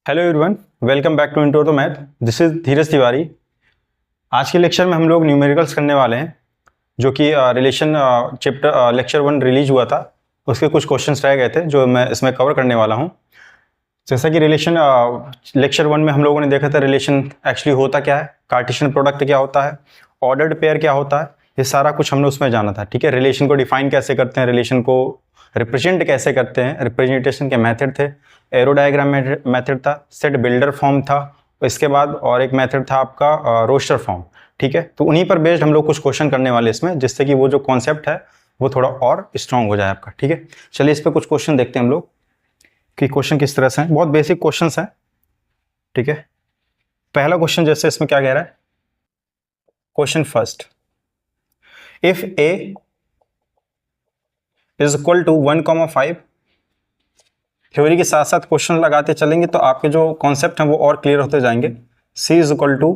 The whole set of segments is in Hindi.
Hello everyone, welcome back to intro to math. This is Dheeraj Tiwari. आज के लेक्चर में हम लोग न्यूमेरिकल्स करने वाले हैं, जो कि रिलेशन चैप्टर लेक्चर 1 रिलीज हुआ था। उसके कुछ क्वेश्चंस रह गए थे जो मैं इसमें कवर करने वाला हूं। जैसा कि रिलेशन लेक्चर 1 में हम लोगों ने देखा था, रिलेशन एक्चुअली होता क्या है, कार्टेशियन प्रोडक्ट क्या होता है, ऑर्डर्ड पेयर क्या होता है, ये सारा कुछ हमने उसमें जाना था। ठीक है, रिलेशन को डिफाइन कैसे करते हैं, रिलेशन को रिप्रेजेंट कैसे करते हैं, रिप्रेजेंटेशन के मेथड थे, एरो डायग्राम मेथड था, सेट बिल्डर फॉर्म था, इसके बाद और एक मेथड था आपका रोस्टर फॉर्म। ठीक है, तो उन्हीं पर बेस्ड हम लोग कुछ क्वेश्चन करने वाले इसमें, जिससे कि वो जो कॉन्सेप्ट है वो थोड़ा और स्ट्रांग हो जाए आपका। ठीक है, चलिए इस पर कुछ क्वेश्चन देखते हैं हम लोग कि क्वेश्चन किस तरह से हैं। बहुत बेसिक क्वेश्चन हैं। ठीक है, पहला क्वेश्चन जैसे इसमें क्या कह रहा है, question first, if A is equal to 1,5। Theory के साथ साथ क्वेश्चन लगाते चलेंगे तो आपके जो कॉन्सेप्ट हैं वो और क्लियर होते जाएंगे। C is equal to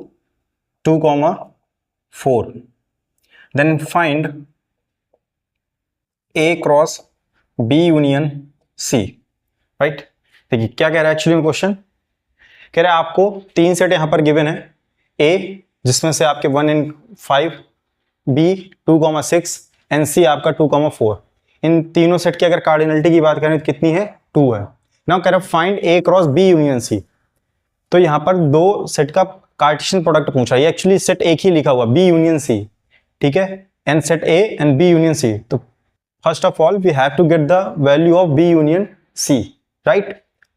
2,4, then find A cross B union C। Right, देखिए क्या कह रहा है एक्चुअली में क्वेश्चन। कह रहा है आपको तीन सेट यहां पर गिवन है, A जिसमें से आपके 1 and 5, B 2,6 एंड C आपका 2,4। इन तीनों सेट की अगर कार्डिनलिटी की बात करें तो कितनी है, 2 है। नाउ कह रहा है find A cross B union C। तो यहां पर दो सेट का कार्टेशियन प्रोडक्ट पूछा है, एक्चुअली सेट एक ही लिखा हुआ B यूनियन C। ठीक है, and set A and B union C। तो first of all we have to get the value of B union C। Right,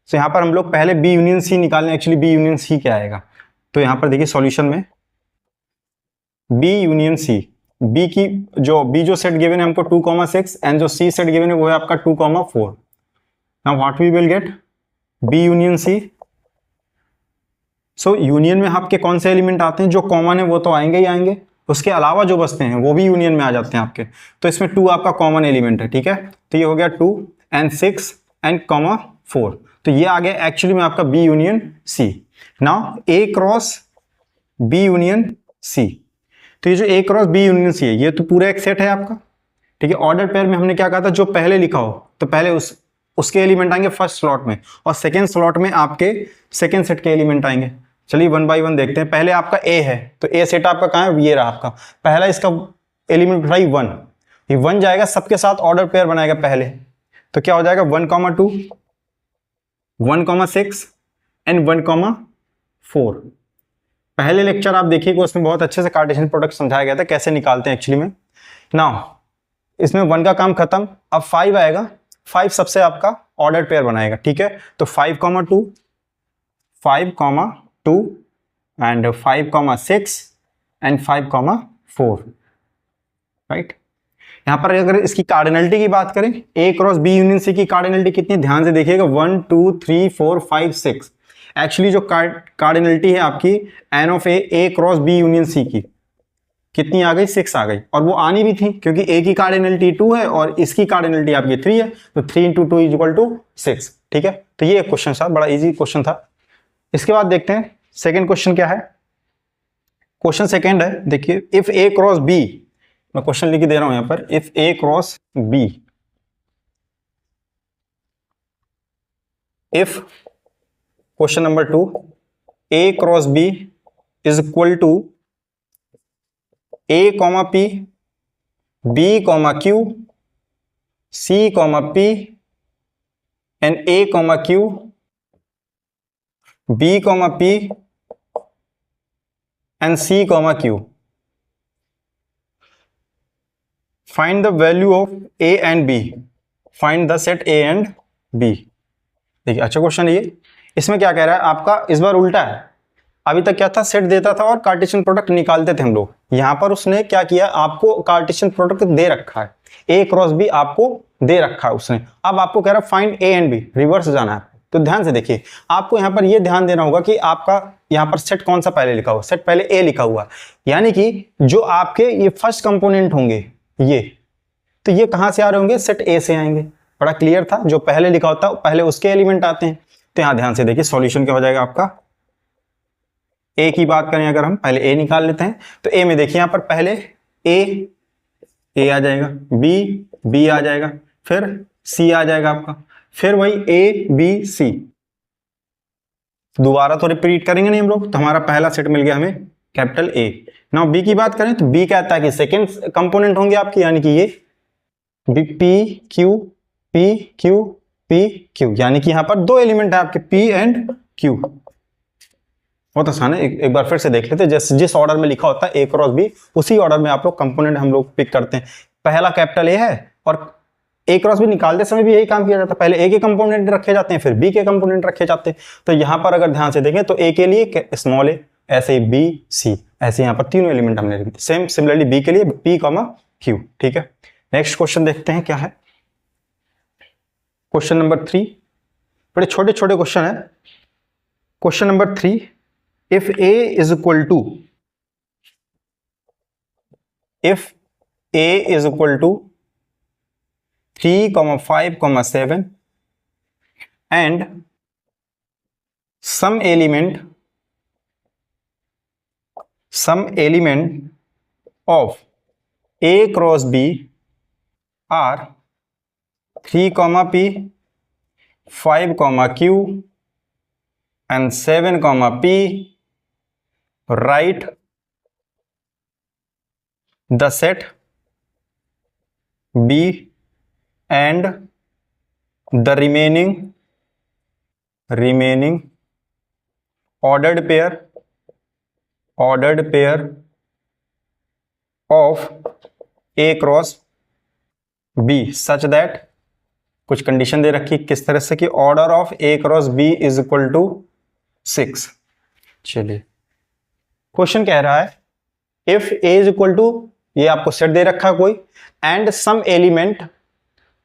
तो यहां पर हम लोग पहले B यूनियन C निकालें। एक्चुअली B यूनियन C क्या आएगा, तो यहां पर देखिए सॉल्यूशन में B यूनियन C, B जो सेट गिवन है हमको 2,6 एंड जो C सेट गिवन है वो है आपका 2,4। Now what we will get, B union C। So union में आपके कौन से एलिमेंट आते हैं, जो कॉमन है वो तो आएंगे ही आएंगे, उसके अलावा जो बचते हैं वो भी यूनियन में आ जाते हैं आपके। तो इसमें 2 आपका कॉमन एलिमेंट है। ठीक है, तो ये हो गया 2 एंड 6 एंड 4। तो ये आ गया एक्चुअली में आपका B union C। Now A cross B union C। तो ये जो A cross B union C है, ये तो पूरा एक सेट है आपका। ठीक है, ऑर्डर पेयर में हमने क्या कहा था, जो पहले लिखा हो तो पहले उसके एलिमेंट आएंगे फर्स्ट स्लॉट में, और सेकेंड स्लॉट में आपके सेकेंड सेट के एलिमेंट आएंगे। चलिए 1 बाय 1 देखते हैं। पहले आपका A है, तो A सेट आपका कहाँ है, ये रहा आपका पहला, इसका एलिमेंट उठाई 1। ये 1 जाएगा सबके साथ, ऑर्डर पेयर बनाएगा पहले, तो क्या हो जाएगा 1,2 1,6 एंड 1,4। पहले लेक्चर आप देखिएगा, उसमें बहुत अच्छे से कार्टेशियन प्रोडक्ट समझाया गया था कैसे निकालते हैं एक्चुअली में। नाउ इसमें 1 का काम खत्म, अब 5 आएगा। 5 सबसे आपका ऑर्डर पेयर बनाएगा। ठीक है, तो 5,2 5,2 एंड 5,6 एंड 5,4। राइट, यहां पर अगर इसकी कार्डिनलिटी की बात करें, A cross B union C की कार्डिनलिटी कितनी, ध्यान से देखिएगा, 1 2 3 4 5 6। एक्चुअली जो कार्डिनलिटी है आपकी N of A cross B union C की कितनी आ गई, 6 आ गई। और वो आनी भी थी क्योंकि A की कार्डिनलिटी 2 है और इसकी कार्डिनलिटी आपकी 3 है, तो 3 × 2 = 6। ठीक है, तो ये एक क्वेश्चन था, बड़ा इजी क्वेश्चन था। इसके बाद देखते हैं सेकंड क्वेश्चन क्या है। क्वेश्चन सेकंड है, देखिए, इफ A क्रॉस B, मैं क्वेश्चन लिख के दे रहा हूं यहां पर, if A cross B, if question number 2, A cross B is equal to A, P, B, Q, C, P and A, Q, B, P and C, Q. Find the value of A and B. Find the set A and B. देखिए अच्छा क्वेश्चन है ये। इसमें क्या कह रहा है आपका, इस बार उल्टा है। अभी तक क्या था, सेट देता था और कार्टेशियन प्रोडक्ट निकालते थे हम लोग। यहां पर उसने क्या किया, आपको कार्टेशियन प्रोडक्ट दे रखा है, A क्रॉस B आपको दे रखा है उसने। अब आपको कह रहा है find A and B, reverse जाना है। तो ध्यान से देखिए, आपको यहां पर यह ध्यान देना होगा कि आपका यहां पर सेट कौन सा पहले लिखा हुआ, सेट पहले A लिखा हुआ, यानी कि जो आपके ये फर्स्ट कंपोनेंट होंगे ये, तो ये कहां से आ रहे होंगे, सेट A से आएंगे। बड़ा क्लियर था, जो पहले लिखा होता है पहले उसके एलिमेंट आते हैं। तो यहां ध्यान से देखिए, सॉल्यूशन क्या हो जाएगा आपका। A की बात करें अगर हम, पहले A निकाल लेते हैं, तो A में देखिए यहां पर पहले A आ जाएगा, B आ जाएगा, फिर C आ जाएगा आपका, फिर वही A B C, दोबारा तो रिपीट करेंगे नहीं हम लोग, तो हमारा पहला सेट मिल गया हमें कैपिटल ए। नाउ बी की बात करें तो बी कहता है कि सेकेंड कंपोनेंट होंगे आपके, यानी कि ये P Q P Q P Q, यानी कि यहां पर दो एलिमेंट है आपके पी एंड क्यू। बहुत आसान है, एक बार फिर से देख लेते हैं। जैसे जिस ऑर्डर में लिखा होता है ए क्रॉस बी, उसी ऑर्डर में आप लोग कंपोनेंट हम लोग पिक करते हैं। पहला कैपिटल ए है और ए क्रॉस बी निकालते समय भी यही काम किया जाता है, पहले ए के कंपोनेंट रखे जाते हैं फिर बी के कंपोनेंट रखे जाते हैं। तो यहां पर अगर ध्यान से देखें तो ए के लिए स्मॉल ए, ऐसे ही बी सी, ऐसे यहां पर तीनों एलिमेंट हमने लिखे। सेम सिमिलरली बी के लिए पी कॉमा क्यू। ठीक है, नेक्स्ट क्वेश्चन देखते हैं क्या है। क्वेश्चन नंबर 3, बड़े छोटे छोटे क्वेश्चन है। Question number 3, if a is equal to 3, 5, 7 and some element of a cross b are 3, p, 5, q and 7, p, write the set B and the remaining ordered pair of A cross B such that, कुछ कंडीशन दे रखी किस तरह से कि order of A cross B is equal to 6। चलिए क्वेश्चन कह रहा है if A is equal to, ये आपको सेट दे रखा है कोई, and some element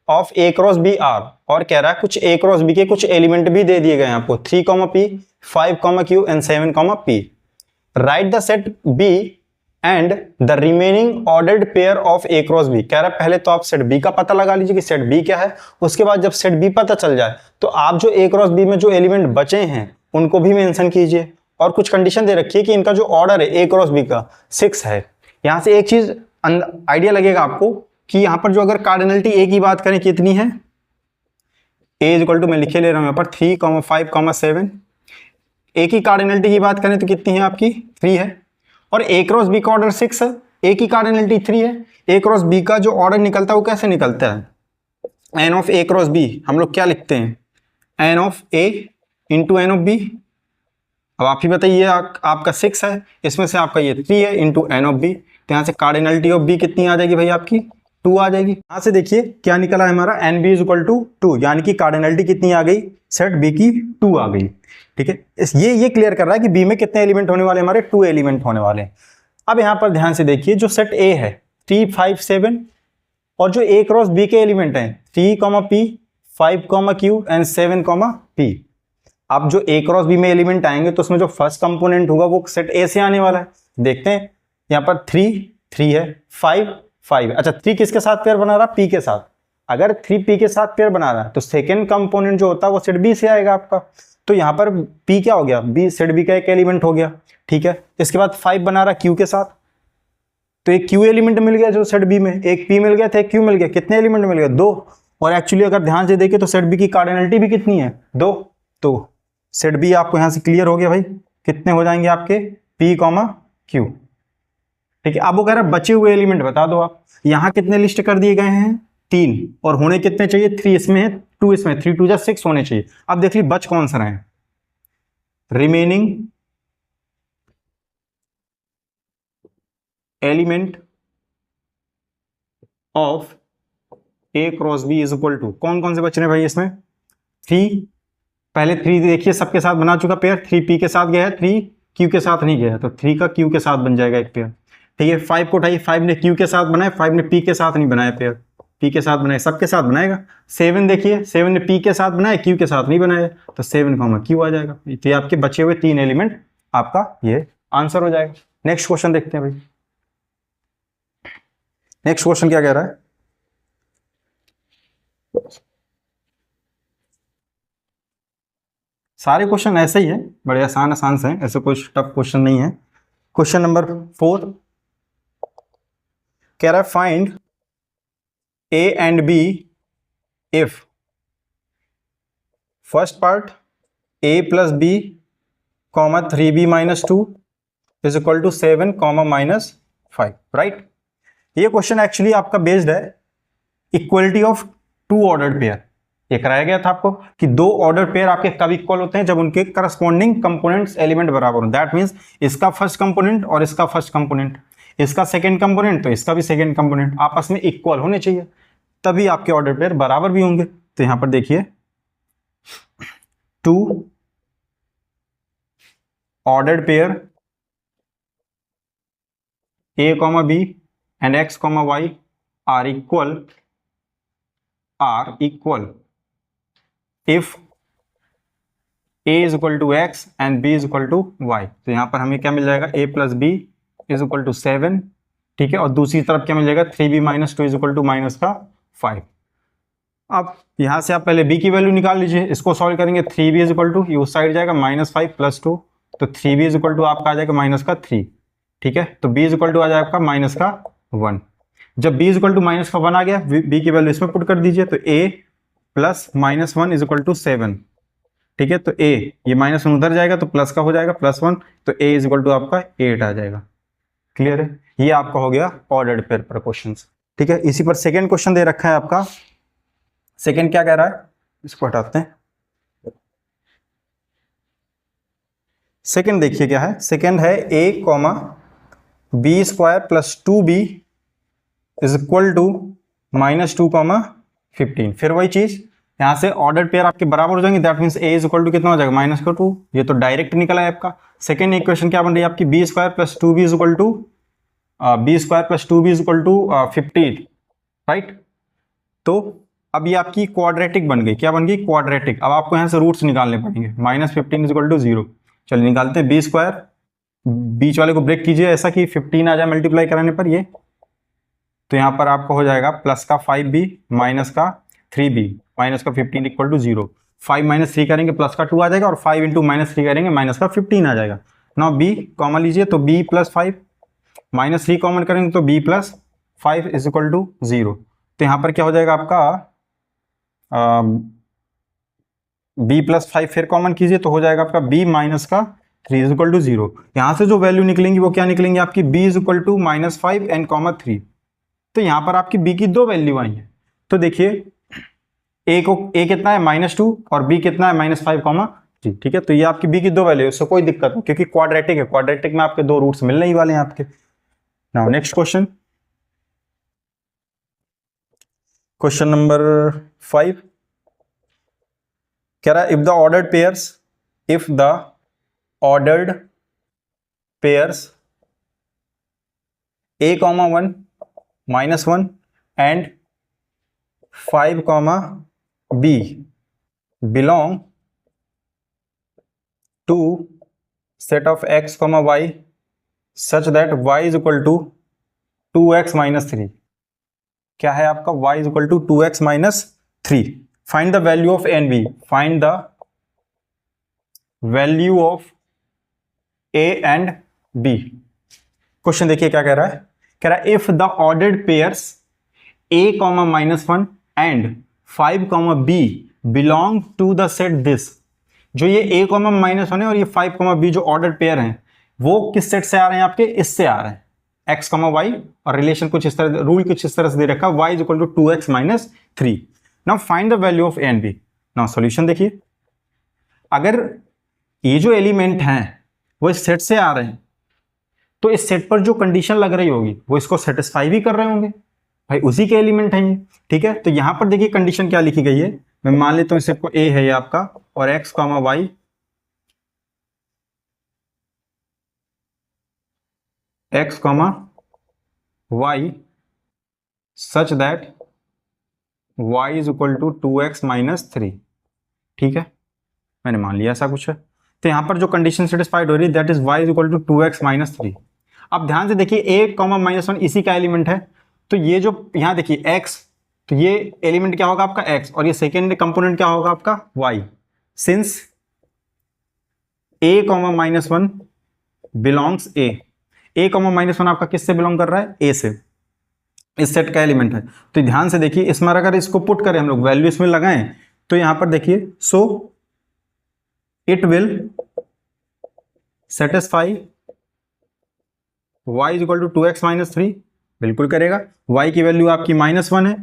of A cross B are, और कह रहा है कुछ A क्रॉस B के कुछ एलिमेंट भी दे दिए गए हैं आपको 3, p, 5, q and 7, p। Right the set B and the remaining ordered pair of A cross B। कह रहा है पहले तो आप सेट B का पता लगा लीजिए कि सेट B क्या है, उसके बाद जब सेट B पता चल जाए तो आप जो A क्रॉस B में जो एलिमेंट बचे हैं उनको भी मेंशन कीजिए। और कुछ कंडीशन दे रखी है कि इनका जो ऑर्डर है A क्रॉस B का 6 है। यहां से एक चीज आइडिया लगेगा आपको कि यहां पर जो अगर कार्डिनलिटी A की बात करें कितनी है, A इज इक्वल टू, मैं लिखे ले रहा हूं यहां पर 3, 5, 7। A की कार्डिनलिटी की बात करें तो कितनी है आपकी 3 है, और A क्रॉस B का ऑर्डर 6 है, A की कार्डिनलिटी 3 है। A क्रॉस B का जो ऑर्डर निकलता है वो कैसे निकलता है, n of A cross B हम लोग क्या लिखते हैं, n of A into n of B। अब आप ही बताइए, आपका 6 है, इसमें से आपका ये 3 है इंटू n ऑफ B, तो यहाँ से कार्डिनलिटी ऑफ B कितनी आ जाएगी भाई आपकी 2 आ जाएगी। यहाँ से देखिए क्या निकला है हमारा NB इज इक्वल टू 2, यानी कि कार्डिनलिटी कितनी आ गई सेट B की 2 आ गई। ठीक है, ये क्लियर कर रहा है कि B में कितने एलिमेंट होने वाले, हमारे 2 एलिमेंट होने वाले हैं। अब यहाँ पर ध्यान से देखिए जो सेट A है 3, 5, 7 और जो A क्रॉस B के एलिमेंट हैं 3, p, 5, q एंड 7, p। अब जो A क्रॉस B में एलिमेंट आएंगे तो उसमें जो फर्स्ट कंपोनेंट होगा वो सेट A से आने वाला है। देखते हैं यहाँ पर 3 है, 5 अच्छा 3 किसके साथ पेयर बना रहा, P के साथ। अगर 3 P के साथ पेयर बना रहा है तो सेकेंड कंपोनेंट जो होता है वो सेट B से आएगा आपका। तो यहाँ पर P क्या हो गया, B सेट B का एक एलिमेंट हो गया। ठीक है, इसके बाद 5 बना रहा Q के साथ, तो एक Q एलिमेंट मिल गया जो सेट B में, एक P मिल गया था, एक Q मिल गया, कितने एलिमेंट मिल गए 2। और एक्चुअली अगर ध्यान से देखें तो सेट B की कार्डिनलिटी भी कितनी है 2, तो सेट B आपको यहां से क्लियर हो गया भाई, कितने हो जाएंगे आपके P, Q। ठीक है, अब वो कह रहा है बचे हुए एलिमेंट बता दो आप। यहां कितने लिस्ट कर दिए गए हैं 3, और होने कितने चाहिए 3 इसमें है, 2 इसमें, 3 2 6 होने चाहिए। अब देख ली बच कौन सा रहे, remaining element of A cross B is equal to, कौन कौन से बच रहे हैं भाई इसमें 3, पहले 3 देखिए सबके साथ बना चुका पेयर, 3 P के साथ गया है, 3 Q के साथ नहीं गया है, तो 3 का Q के साथ बन जाएगा एक पेयर। ठीक है, 5 को उठाइए, 5 ने Q के साथ बनाया, 5 ने P के साथ नहीं बनाया पेयर, P के साथ बनाया, सबके साथ बनाएगा। 7 देखिए, 7 ने P के साथ बनाया, Q के साथ नहीं बनाया, तो 7, Q आ जाएगा। तो ये आपके बचे हुए 3 एलिमेंट आपका ये आंसर हो जाएगा। नेक्स्ट क्वेश्चन देखते हैं भाई, नेक्स्ट क्वेश्चन क्या कह रहा है। सारे क्वेश्चन ऐसे ही है, बड़े आसान से हैं, ऐसे कोई टफ क्वेश्चन नहीं है। क्वेश्चन नंबर 4 कह रहा है find A and B if first part A plus B comma 3b minus 2 is equal to 7 comma minus 5, right. ये क्वेश्चन एक्चुअली आपका बेस्ड है equality of two ordered pair. ये कराया गया था आपको कि दो ऑर्डर पेयर आपके कब इक्वल होते हैं, जब उनके करस्पॉन्डिंग कंपोनेंट्स एलिमेंट बराबर हो। दैट मींस इसका फर्स्ट कंपोनेंट और इसका फर्स्ट कंपोनेंट, इसका सेकंड कंपोनेंट तो इसका भी सेकंड कंपोनेंट आपस में इक्वल होने चाहिए, तभी आपके ऑर्डर पेयर बराबर भी होंगे। तो यहां पर देखिए two ordered pair a, b and x, y are equal if a is equal to x and b is equal to y। तो यहां पर हमें क्या मिल जाएगा, a plus B is equal to 7, ठीक है। और दूसरी तरफ क्या मिल जाएगा, 3b minus 2 is equal to minus का 5। अब यहां से आप पहले b की वैल्यू निकाल लीजिए, इसको सॉल्व करेंगे 3b इज इक्वल टू, ये उस साइड जाएगा माइनस 5 प्लस 2, तो 3b इज इक्वल टू आपका आ जाएगा माइनस का 3, ठीक है। तो b इज इक्वल टू आ जाएगा आपका माइनस का 1। जब b is equal to minus का 1 आ गया, b की वैल्यू इसमें पुट कर दीजिए, तो a plus minus 1 is equal to 7, ठीक है। तो a ये माइनस 1 उधर जाएगा तो प्लस का हो जाएगा प्लस 1, तो a इज इक्वल टू आपका 8 आ जाएगा। क्लियर है, ये आपका हो गया ऑर्डर्ड पेयर पर क्वेश्चन, ठीक है। इसी पर सेकेंड क्वेश्चन दे रखा है आपका। सेकेंड क्या कह रहा है, इसको हटाते हैं। सेकेंड देखिए क्या है, सेकेंड है a comma B square plus 2b is equal to minus 2 comma 15। फिर वही चीज, यहां से ऑर्डर पेयर आपके बराबर हो जाएंगे, that means a is equal to कितना हो जाएगा, माइनस का 2। ये तो डायरेक्ट निकला है आपका। सेकेंड इक्वेशन क्या बन रही है आपकी, B square plus 2b is equal to 15, right. तो अब ये आपकी क्वाड्रेटिक बन गई, क्या बन गई, क्वाड्रेटिक। अब आपको यहां से रूट्स निकालने पड़ेंगे, माइनस 15 इज इक्वल टू 0। चलिए निकालते हैं, बी स्क्वायर, बीच वाले को ब्रेक कीजिए ऐसा कि 15 आ जाए मल्टीप्लाई कराने पर ये, तो यहां पर आपको हो जाएगा प्लस का 5b माइनस का 3b माइनस का 15 इक्वल टू 0। 5 माइनस 3 करेंगे प्लस का 2 आ जाएगा, और 5 इंटू माइनस 3 करेंगे माइनस का 15 आ जाएगा। नाउ b कॉमन लीजिए, तो b प्लस 5 माइनस 3 कॉमन करेंगे तो b plus 5 is equal to 0। तो यहां पर क्या हो जाएगा आपका b प्लस 5 फिर कॉमन कीजिए तो हो जाएगा आपका b माइनस का 3 इज इक्वल टू 0। यहां से जो वैल्यू निकलेंगी वो क्या निकलेंगी आपकी, b is equal to minus 5 and comma 3। तो यहां पर आपकी b की दो वैल्यू आई है। तो देखिए a कितना है -2 और b कितना है -5 कॉमा 3, ठीक है। तो ये आपकी b की दो वैल्यू है, उससे कोई दिक्कत नहीं क्योंकि क्वाड्रेटिक है, क्वाड्रेटिक में आपके दो रूट्स मिलने ही वाले हैं आपके। Now next question, question number 5 कह रहा है if the ordered pairs a, 1 -1 and 5, b belong to set of x, y such that y is equal to 2x minus 3। क्या है आपका, y is equal to 2x minus 3। Find the value of a and b। Find the value of a and b। Question देखिए क्या कह रहा है, कह रहा है if the ordered pairs a, -1 and 5, b belong to the set this। जो ये a, -1 है और ये 5, b जो ऑर्डर पेयर हैं वो किस सेट से आ रहे हैं आपके, इससे आ रहे हैं x, y, और रिलेशन कुछ इस तरह, रूल कुछ इस तरह से दे रखा है y is equal to 2x minus 3। Now find the value of a and b। Now solution देखिए, अगर ये जो एलिमेंट हैं वो इस सेट से आ रहे हैं तो इस सेट पर जो कंडीशन लग रही होगी वो इसको सेटिस्फाई भी कर रहे होंगे, भाई उसी के एलिमेंट हैं ये, ठीक है। तो यहां पर देखिए कंडीशन क्या लिखी गई है, मैं मान लेता हूं इस सेट को a है ये आपका, और x, y y such that y is equal to 2x minus 3, ठीक है। मैंने मान लिया ऐसा कुछ है। तो यहां पर जो कंडीशन सेटिस्फाइड हो रही है that is y is equal to 2x minus 3। अब ध्यान से देखिए a, -1 इसी का एलिमेंट है, तो ये जो यहां देखिए x, तो ये एलिमेंट क्या होगा आपका x, और ये सेकेंड कंपोनेंट क्या होगा आपका y। Since a, -1 belongs a, -1 आपका किससे बिलोंग कर रहा है, a से, इस सेट का एलिमेंट है। तो ध्यान से देखिए इसमें अगर इसको पुट करें हम लोग, वैल्यू इसमें लगाएं, तो यहां पर देखिए so it will satisfy y is equal to 2x minus 3, बिल्कुल करेगा। y की वैल्यू आपकी -1 है,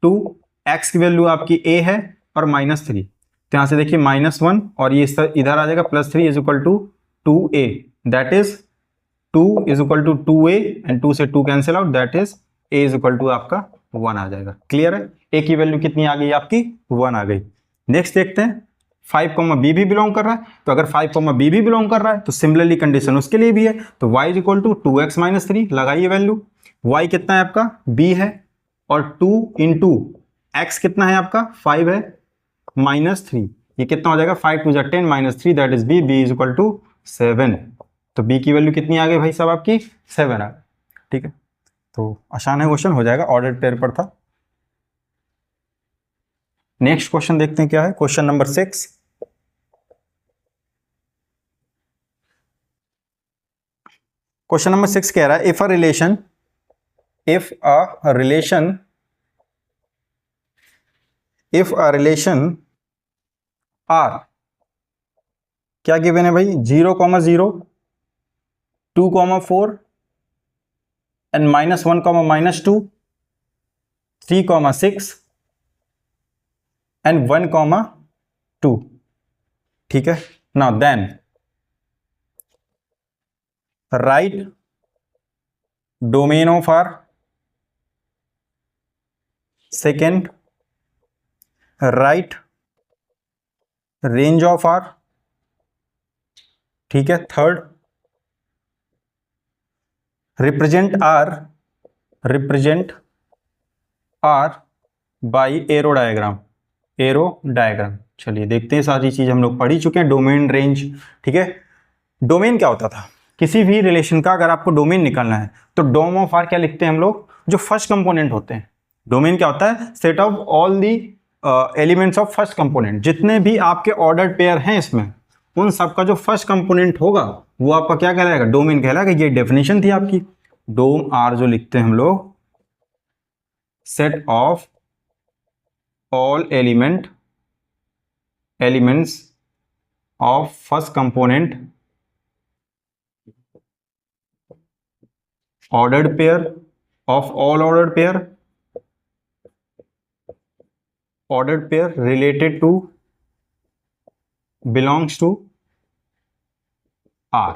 2, x की वैल्यू आपकी a है और -3, तो यहां से देखिए -1 और ये इधर आ जाएगा +3 is equal to 2a, that is 2 is equal to 2a and 2 से 2 cancel out, that is a is equal to आपका 1 आ जाएगा। क्लियर है, a की वैल्यू कितनी आ गई आपकी 1 आ गई। नेक्स्ट देखते हैं 5, b भी बिलोंग कर रहा है, तो अगर 5, b भी बिलोंग कर रहा है तो सिमिलरली कंडीशन उसके लिए भी है, तो y is equal to 2x minus 3 लगाइए वैल्यू। y कितना है आपका b है और 2 इंटू x कितना है आपका 5 है -3, ये कितना हो जाएगा 5 2 10 -3 that is b is equal to 7, तो b की वैल्यू कितनी आ गई भाई साहब आपकी 7 आ गई। ठीक है, तो आसान है क्वेश्चन, हो जाएगा, ऑर्डर्ड पेयर पर था। नेक्स्ट क्वेश्चन देखते हैं क्या है, क्वेश्चन नंबर 6। क्वेश्चन नंबर 6 कह रहा है इफ अ रिलेशन आर, क्या गिवन है भाई 0,0 2,4 एंड -1, -2 3,6 एंड 1,2। ठीक है, now then right domain of R, second right range of R, ठीक है, third represent R by arrow diagram. चलिए देखते हैं, सारी चीज हम लोग पढ़ ही चुके हैं, डोमेन रेंज। ठीक है, डोमेन क्या होता था, किसी भी रिलेशन का अगर आपको डोमेन निकालना है तो डोम ऑफ आर क्या लिखते हैं हम लोग, जो फर्स्ट कंपोनेंट होते हैं। डोमेन क्या होता है, set of all the elements of first component, जितने भी आपके ऑर्डर्ड पेयर हैं इसमें, उन सब का जो फर्स्ट कंपोनेंट होगा वो आपका क्या कहलाएगा, डोमेन कहलाएगा। ये डेफिनेशन थी आपकी। डोम आर जो लिखते हैं हम लोग, set of all elements of first component ordered pair of all ordered pair related to belongs to R।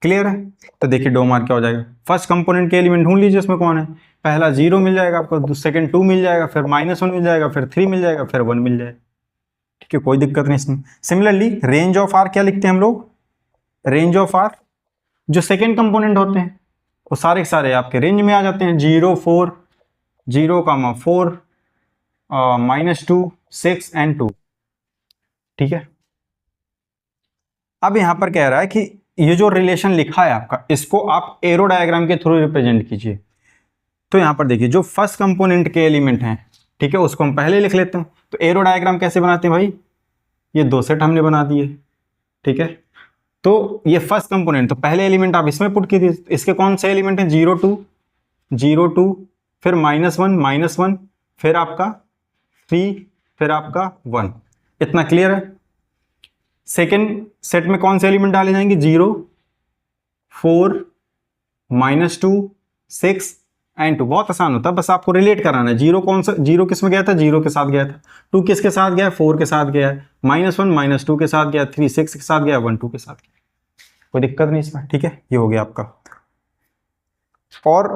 Clear है, तो देखिए डोम आर क्या हो जाएगा, फर्स्ट कंपोनेंट के एलिमेंट ढूंढ लीजिए, इसमें कौन है, पहला 0 मिल जाएगा आपको, सेकंड 2 मिल जाएगा, फिर -1 मिल जाएगा, फिर 3 मिल जाएगा, फिर 1 मिल जाएगा। ठीक है, कोई दिक्कत नहीं इसमें। सिमिलरली रेंज ऑफ आर क्या लिखते हैं हम लोग, रेंज ऑफ आर जो सेकेंड कंपोनेंट होते हैं वो सारे के सारे आपके रेंज में आ जाते हैं, 0, 4, 0,4, -2, 6 एंड 2। ठीक है, अब यहां पर कह रहा है कि ये जो रिलेशन लिखा है आपका, इसको आप एरो डायग्राम के थ्रू रिप्रेजेंट कीजिए। तो यहां पर देखिए जो फर्स्ट कंपोनेंट के एलिमेंट हैं, ठीक है, उसको हम पहले लिख लेते हैं। तो एरो डायग्राम कैसे बनाते हैं भाई, ये 2 सेट हमने बना दिए। ठीक है, तो ये फर्स्ट कंपोनेंट, तो पहले एलिमेंट आप इसमें पुट कीजिए। इसके कौन से एलिमेंट हैं, 0 2, 0 2, फिर -1, फिर आपका 3, फिर आपका 1। इतना क्लियर है। सेकेंड सेट में कौन से एलिमेंट डाले जाएंगे, 0, 4, -2, 6 एंड 2। बहुत आसान होता है, बस आपको रिलेट कराना है। 0 कौन सा, 0 किस में गया था, 0 के साथ गया था। 2 किसके साथ गया, 4 के साथ गया है। -1, -2 के साथ गया, 3 6 के साथ गया, 1 2 के साथ गया। कोई दिक्कत नहीं इसमें। ठीक है, ये हो गया आपका। और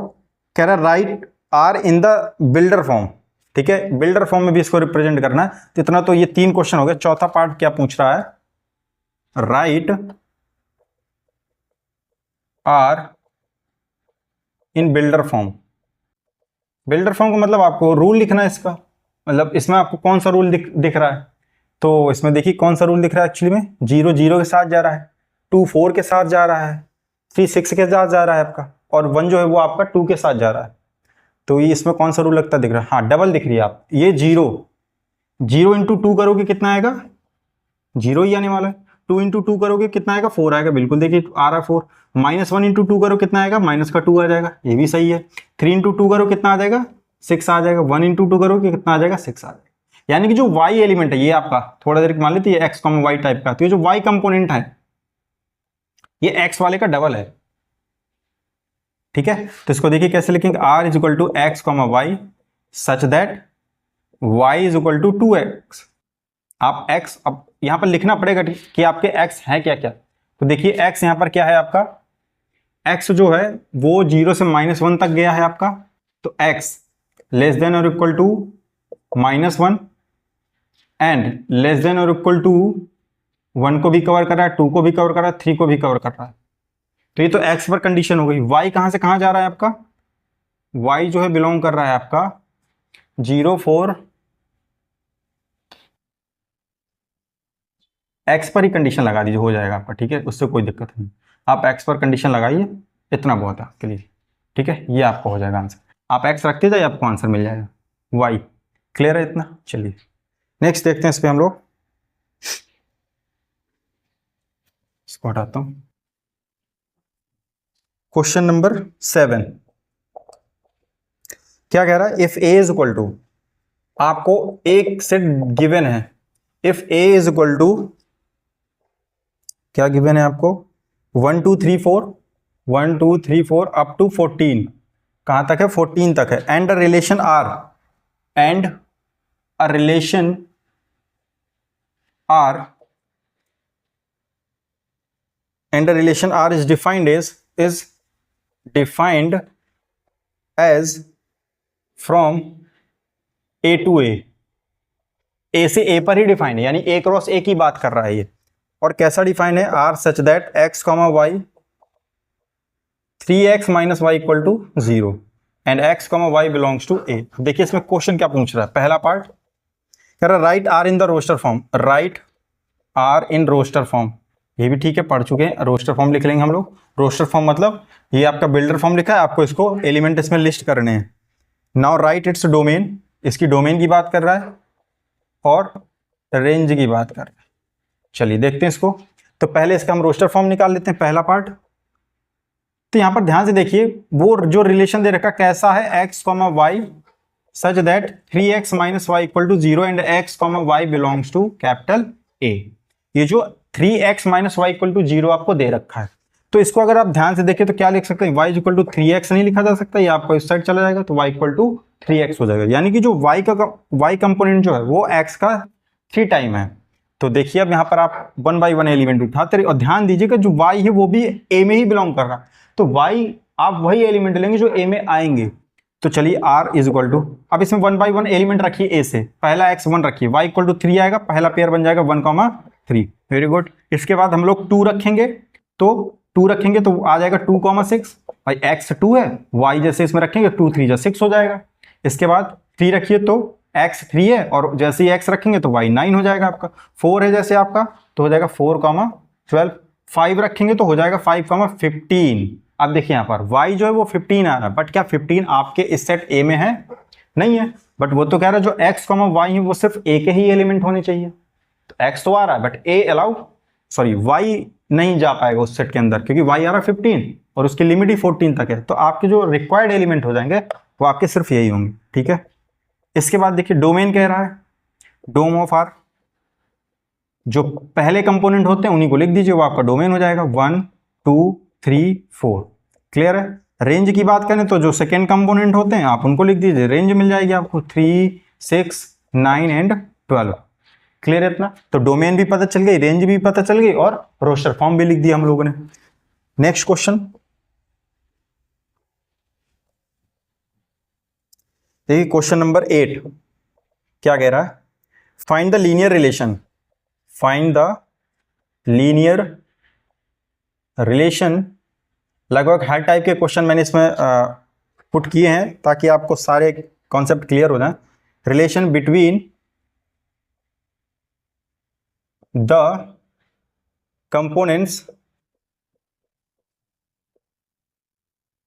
कह रहा right R in the builder form. ठीक है, बिल्डर फॉर्म में भी इसको रिप्रेजेंट करना है। तो इतना तो ये 3 क्वेश्चन हो गए। चौथा पार्ट क्या पूछ रहा है, right R in builder form. Builder form का मतलब आपको रूल लिखना है इसका, मतलब इसमें आपको कौन सा रूल दिख रहा है। तो इसमें देखिए कौन सा रूल दिख रहा है एक्चुअली में, 0 0 के साथ जा रहा है, 2 4 के साथ जा रहा है, 3 6 के साथ जा रहा है आपका, और 1 जो है वो आपका 2 के साथ जा रहा है। तो ये इसमें कौन सा रूल लगता दिख रहा है, हाँ डबल दिख रही है आप। ये 0 इंटू 2 करोगे कितना आएगा, 0 ही आने वाला है। 2 इंटू 2 करोगे कितना आएगा, 4 आएगा, बिल्कुल देखिए आ रहा है 4। -1 इंटू 2 करो कितना आएगा, माइनस का 2 आ जाएगा, ये भी सही है। 3 इंटू 2 करो कितना आ जाएगा, 6 आ जाएगा। 1 इंटू 2 करो कितना आ जाएगा, 6 आ जाएगा। यानी कि जो y एलिमेंट है ये आपका, थोड़ा देर मान लेते हैं x, y टाइप का, तो ये जो y कंपोनेंट है ये एक्स वाले का डबल है, ठीक है। तो इसको देखिए कैसे लिखेंगे, r is equal to X comma Y such that y is equal to 2x। आप x अब यहां पर लिखना पड़ेगा कि आपके x है क्या क्या। तो देखिए x यहां पर क्या है आपका, x जो है वो 0 से -1 तक गया है आपका, तो x लेस देन और equal to -1 and less than और इक्वल टू 1 को भी कवर कर रहा है, 2 को भी कवर कर रहा है, 3 को भी कवर कर रहा है। तो ये तो x पर कंडीशन हो गई। y कहां से कहां जा रहा है आपका, y जो है बिलोंग कर रहा है आपका 0 4 x पर ही कंडीशन लगा दीजिए, हो जाएगा आपका, ठीक है, उससे कोई दिक्कत नहीं। आप x पर कंडीशन लगाइए, इतना बहुत है आपके लिए, ठीक है, ये आपका हो जाएगा आंसर। आप x रखते जाइए, आपको आंसर मिल जाएगा। y क्लियर है इतना। चलिए नेक्स्ट देखते हैं इस पे हम लोग, इसको हटाता हूं। क्वेश्चन नंबर 7 क्या कह रहा है, if a is equal to, आपको एक सेट गिवन है, if a is equal to, क्या गिवन है आपको, 1 2 3 4 1 2 3 4 अप टू 14, कहां तक है, 14 तक है, and a relation r, and a relation r, and the relation R is defined as from A to A, A से A पर ही डिफाइन है, यानी A क्रॉस A की बात कर रहा है ये। और कैसा डिफाइन है, R such that x comma Y 3x minus Y equal to 0 and x comma Y belongs to A। देखिए इसमें क्वेश्चन क्या पूछ रहा है, पहला पार्ट कह रहा है right R in the roster form, right R in roster form, ये भी ठीक है, पढ़ चुके हैं, रोस्टर फॉर्म लिख लेंगे हम लोग। रोस्टर फॉर्म मतलब ये आपका बिल्डर फॉर्म लिखा है, आपको इसको एलिमेंट इसमें लिस्ट करने हैं। नाउ राइट इट्स डोमेन, इसकी डोमेन की बात कर रहा है और रेंज की बात कर रहा है। चलिए देखते हैं इसको। तो पहले इसका हम रोस्टर फॉर्म निकाल लेते हैं, पहला पार्ट। तो यहां पर ध्यान से देखिए, वो जो रिलेशन दे रखा कैसा है, x comma Y such that 3x minus Y equal to 0 and x comma Y belongs to capital A। ये जो 3x minus Y equal to 0 आपको दे रखा है, तो इसको अगर आप ध्यान से देखें तो क्या लिख सकते हैं, y इक्वल टू 3x नहीं लिखा जा सकता, ये आपको इस साइड चला जाएगा, तो y इक्वल टू 3x हो जाएगा, यानी कि जो y कंपोनेंट जो है वो x का 3 टाइम है। तो देखिए अब यहाँ पर आप 1 बाई 1 एलिमेंट उठाते रहिए और ध्यान दीजिएगा जो y है वो भी a में ही बिलोंग कर रहा है, तो y आप वही एलिमेंट लेंगे जो a में आएंगे। तो चलिए r इज इक्वल टू, अब इसमें 1 बाई 1 एलिमेंट रखिए a से, पहला x 1 रखिए, y इक्वल टू 3 आएगा, पहला पेयर बन जाएगा 1,3। Very good. इसके बाद हम लोग 2 रखेंगे, तो 2 रखेंगे तो आ जाएगा 2,6, भाई x 2 है, y जैसे इसमें रखेंगे 2 3 6 हो जाएगा। इसके बाद 3 रखिए तो x 3 है, और जैसे ही x रखेंगे तो y 9 हो जाएगा आपका। 4 है जैसे आपका तो हो जाएगा 4,12। 5 रखेंगे तो हो जाएगा 5,15। अब देखिए यहाँ पर y जो है वो 15 आ रहा है, बट क्या 15 आपके इस सेट A में है, नहीं है, बट वो तो कह रहा है जो x, y है वो सिर्फ A के ही एलिमेंट होने चाहिए। तो x तो आ रहा है but A allow, sorry y नहीं जा पाएगा उस सेट के अंदर, क्योंकि y आ रहा है 15 और उसकी लिमिट ही 14 तक है, तो आपके जो रिक्वायर्ड एलिमेंट हो जाएंगे वो आपके सिर्फ यही होंगे, ठीक है। इसके बाद देखिए डोमेन कह रहा है, डोम ऑफ आर, जो पहले कंपोनेंट होते हैं उन्हीं को लिख दीजिए, वो आपका डोमेन हो जाएगा 1 2 3 4। क्लियर है। रेंज की बात करें तो जो सेकेंड कंपोनेंट होते हैं आप उनको लिख दीजिए, रेंज मिल जाएगी आपको 3 6 9 एंड 12। क्लियर है इतना। तो डोमेन भी पता चल गई, रेंज भी पता चल गई और रोस्टर फॉर्म भी लिख दिया हम लोगों ने। नेक्स्ट क्वेश्चन देखिए, क्वेश्चन नंबर 8 क्या कह रहा है, find the linear relation, find the linear relation. लगभग हर टाइप के क्वेश्चन मैंने इसमें पुट किए हैं ताकि आपको सारे कॉन्सेप्ट क्लियर हो जाए। Relation between the components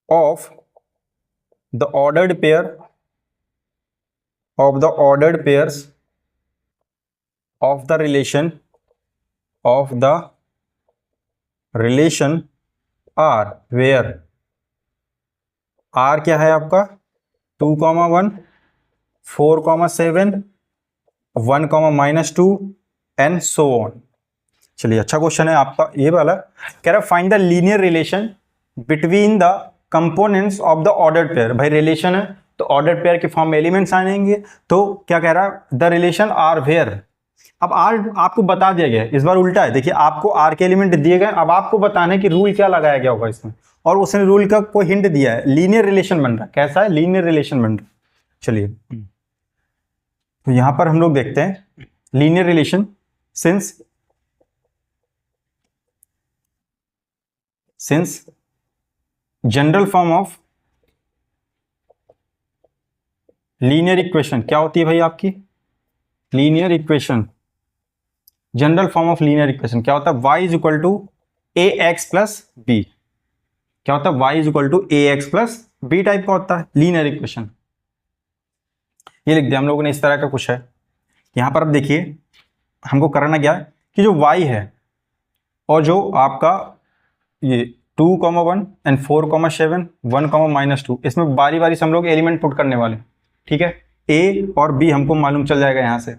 of the ordered pair of the ordered pairs of the relation R, where R क्या है आपका 2,1 4,7 1, -2 एंड सो ऑन। चलिए अच्छा क्वेश्चन है आपका ये वाला। कह रहा है find the linear relation between the components of the ordered pair. भाई रिलेशन है तो ऑर्डर्ड पेयर के फॉर्म में एलिमेंट्स आएंगे, तो क्या कह रहा है, द रिलेशन आर वेयर। अब आर आपको बता दिया गया है, इस बार उल्टा है, देखिए आपको आर के एलिमेंट दिए गए, अब आपको बताना है कि रूल क्या लगाया गया होगा इसमें, और उसने रूल का कोई हिंट दिया है, लीनियर रिलेशन बन रहा है। कैसा है, लीनियर रिलेशन बन रहा है। चलिए तो यहां पर हम लोग देखते हैं linear relation since general form of linear equation क्या होती है भाई आपकी, linear equation, general form of linear equation क्या होता है, y is equal to A X plus B. क्या होता है, y is equal to A X plus B type का होता है लीनियर इक्वेशन। ये लिख दिया हम लोगों ने, इस तरह का कुछ है। यहां पर अब देखिए हमको करना क्या है कि जो y है और जो आपका ये 2,1 एंड 4,7 1,-2 इसमें बारी बारी से हम लोग एलिमेंट पुट करने वाले, ठीक है। a और b हमको मालूम चल जाएगा यहां से,